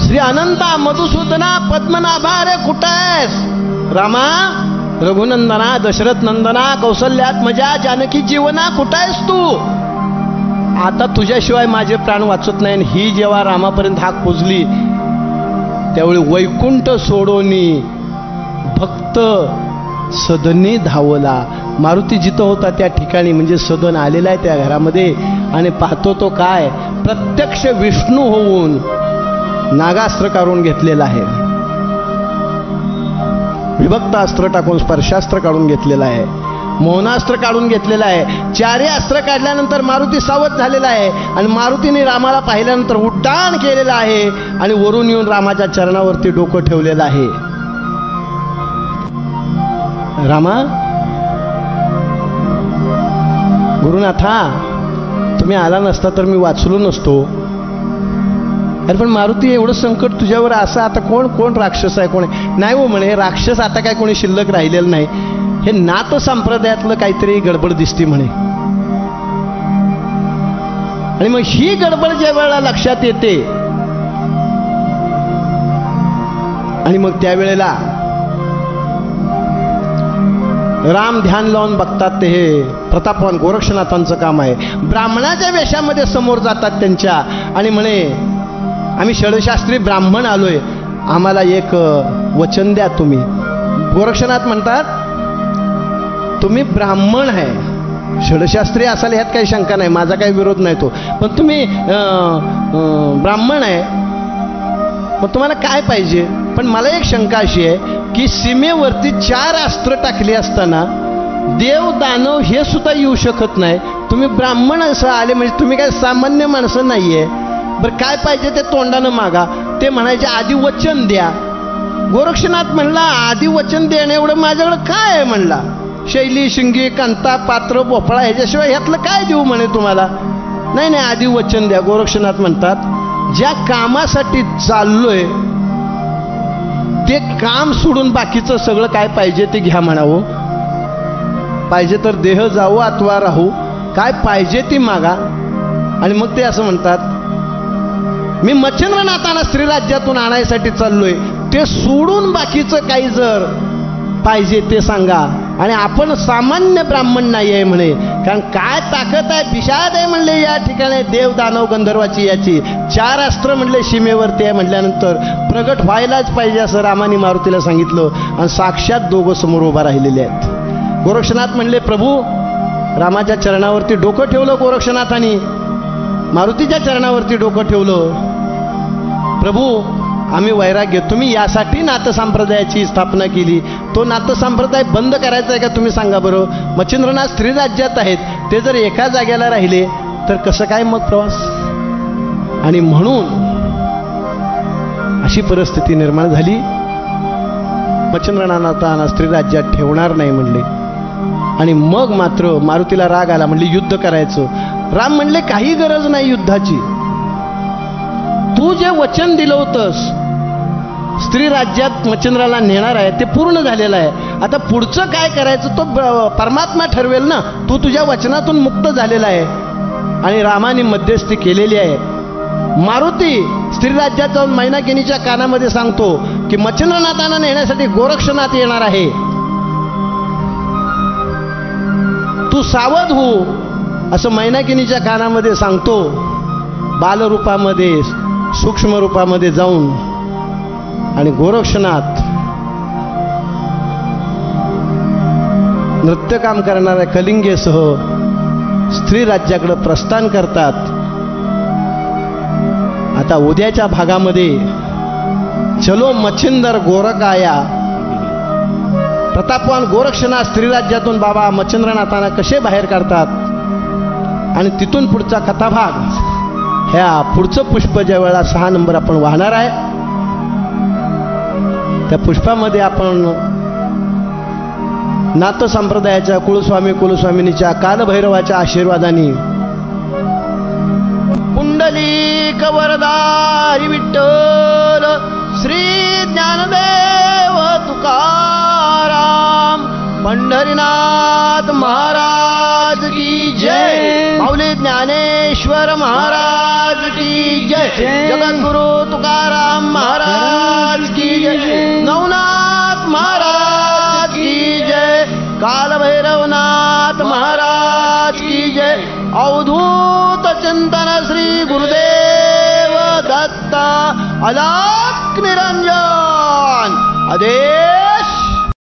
श्री अनंता मधुसूदना पद्मनाभा, रे कुठं आहेस? रामा रघुनंदना दशरथ नंदना कौसल्यात्मजा जानकी जीवना कुठं आहेस तू? आता तुझ्याशिवाय माझे प्राण वाचत नाही. ही जेव्हा रामापर्यंत हाक पोचली त्यावेळी वैकुंठ सोडोनी भक्त सदनी धावला. मारुती जिथं होता त्या ठिकाणी म्हणजे सदन आलेला आहे त्या घरामध्ये. आणि पाहतो तो काय, प्रत्यक्ष विष्णू होऊन नागास्त्र काढून घेतलेला आहे, विभक्त अस्त्र टाकून स्पर्शास्त्र काढून घेतलेला आहे, मोहनास्त्र काढून घेतलेला आहे. चारही अस्त्र काढल्यानंतर मारुती सावध झालेला आहे. आणि मारुतीने रामाला पाहिल्यानंतर उड्डाण केलेलं आहे आणि वरून येऊन रामाच्या चरणावरती डोकं ठेवलेलं आहे. रामा गुरुनाथा, तुम्ही आला नसता तर मी वाचलो नसतो. अरे पण मारुती, एवढं संकट तुझ्यावर असं, आता कोण राक्षस आहे, कोण नाही हो म्हणे. राक्षस आता काय कोणी शिल्लक राहिलेलं नाही. हे नाथ संप्रदायातलं काहीतरी गडबड दिसते म्हणे. आणि मग ही गडबड ज्या वेळेला लक्षात येते आणि मग त्यावेळेला राम ध्यान लावून बघतात. ते हे प्रतापवान गोरक्षनाथांचं काम आहे. ब्राह्मणाच्या वेशामध्ये समोर जातात त्यांच्या आणि म्हणे, आम्ही षडशास्त्री ब्राह्मण आलोय, आम्हाला एक वचन द्या तुम्ही. गोरक्षनाथ म्हणतात, तुम्ही ब्राह्मण आहे, षडशास्त्री असाल ह्यात काही शंका नाही, माझा काही विरोध नाही तो, पण तुम्ही ब्राह्मण आहे, मग तुम्हाला काय पाहिजे? पण मला एक शंका अशी आहे की सीमेवरती 4 अस्त्र टाकली असताना देव दानव हे सुद्धा येऊ शकत नाही. तुम्ही ब्राह्मण असं आले म्हणजे तुम्ही काय सामान्य माणसं नाहीये. बरं काय पाहिजे ते तोंडानं मागा. ते म्हणायचे आधी वचन द्या. गोरक्षनाथ म्हणला, आधी वचन देणे एवढं माझ्याकडं काय आहे म्हणला. शैली शिंगी कांता पात्र भोपळा ह्याच्याशिवाय ह्यातलं काय देऊ म्हणे तुम्हाला. नाही आधी वचन द्या. गोरक्षनाथ म्हणतात, ज्या कामासाठी चाललोय ते काम सोडून बाकीचं सगळं काय पाहिजे ते घ्या म्हणावं. पाहिजे तर देह जाऊ अथवा राहू, काय पाहिजे ती मागा. आणि मग ते असं म्हणतात, मी मच्छिंद्रनाथांना स्त्रीराज्यातून आणायसाठी चाललोय, ते सोडून बाकीचं काही जर पाहिजे ते सांगा. आणि आपण सामान्य ब्राह्मण नाही आहे म्हणे, कारण काय ताकद आहे, पिशाद आहे म्हणले या ठिकाणी देव दानव गंधर्वाची याची. 4 अस्त्र म्हणले सीमेवरती आहे म्हटल्यानंतर प्रगट व्हायलाच पाहिजे असं रामाने मारुतीला सांगितलं. आणि साक्षात दोघं समोर उभा राहिलेले आहेत. गोरक्षनाथ म्हणले, प्रभू, रामाच्या चरणावरती डोकं ठेवलं गोरक्षनाथांनी, मारुतीच्या चरणावरती डोकं ठेवलं. प्रभू, आम्ही वैराग्य, तुम्ही यासाठी नाथसंप्रदायाची स्थापना केली, तो नाथसंप्रदाय बंद करायचा आहे का तुम्ही सांगा बरं. मच्छिंद्रनाथ स्त्री राज्यात आहेत, ते जर एका जागेला राहिले तर कसं काय मग प्रवास. आणि म्हणून अशी परिस्थिती निर्माण झाली. मच्छिंद्रनाथांना स्त्री राज्यात ठेवणार नाही म्हणले. आणि मग मात्र मारुतीला राग आला, म्हणले युद्ध करायचं. राम म्हणले, काही गरज नाही युद्धाची. तू जे वचन दिलं होतंस स्त्री राज्यात मच्छिंद्राला नेणार आहे ते पूर्ण झालेलं आहे. आता पुढचं काय करायचं तो परमात्मा ठरवेल ना. तू तुझ्या वचनातून मुक्त झालेला आहे. आणि रामाने मध्यस्थी केलेली आहे. मारुती स्त्री राज्यात जाऊन मैनाकिनीच्या कानामध्ये सांगतो की मच्छिंद्रनाथांना नेण्यासाठी गोरक्षनाथ येणार आहे, तू सावध हो असं मैनाकिनीच्या कानामध्ये सांगतो. बालरूपामध्ये सूक्ष्म रूपामध्ये जाऊन आणि गोरक्षनाथ नृत्यकाम करणाऱ्या कलिंगेसह स्त्री राज्याकडे प्रस्थान करतात. आता उद्याच्या भागामध्ये चलो मच्छिंदर गोरकाया, प्रतापवान गोरक्षनाथ स्त्री राज्यातून बाबा मच्छिंद्रनाथांना कसे बाहेर काढतात आणि तिथून पुढचा कथाभाग, ह्या पुढचं पुष्प ज्या वेळेला 6 नंबर आपण वाहणार आहे, त्या पुष्पामध्ये आपण नाथ संप्रदायाच्या कुलस्वामी कुलस्वामिनीच्या कालभैरवाच्या आशीर्वादाने पुंडलिक वरदारी विठ्ठल श्री ज्ञानदेव तुकाराम पंढरीनाथ महाराज की जय, माऊली ज्ञानेश्वर महाराज की जय, जगद्गुरु तुकाराम महाराज की जय, नवनाथ महाराज की जय, कालभैरवनाथ महाराज की जय, अवधूत चिंतन श्री गुरुदेव दत्त, अलाख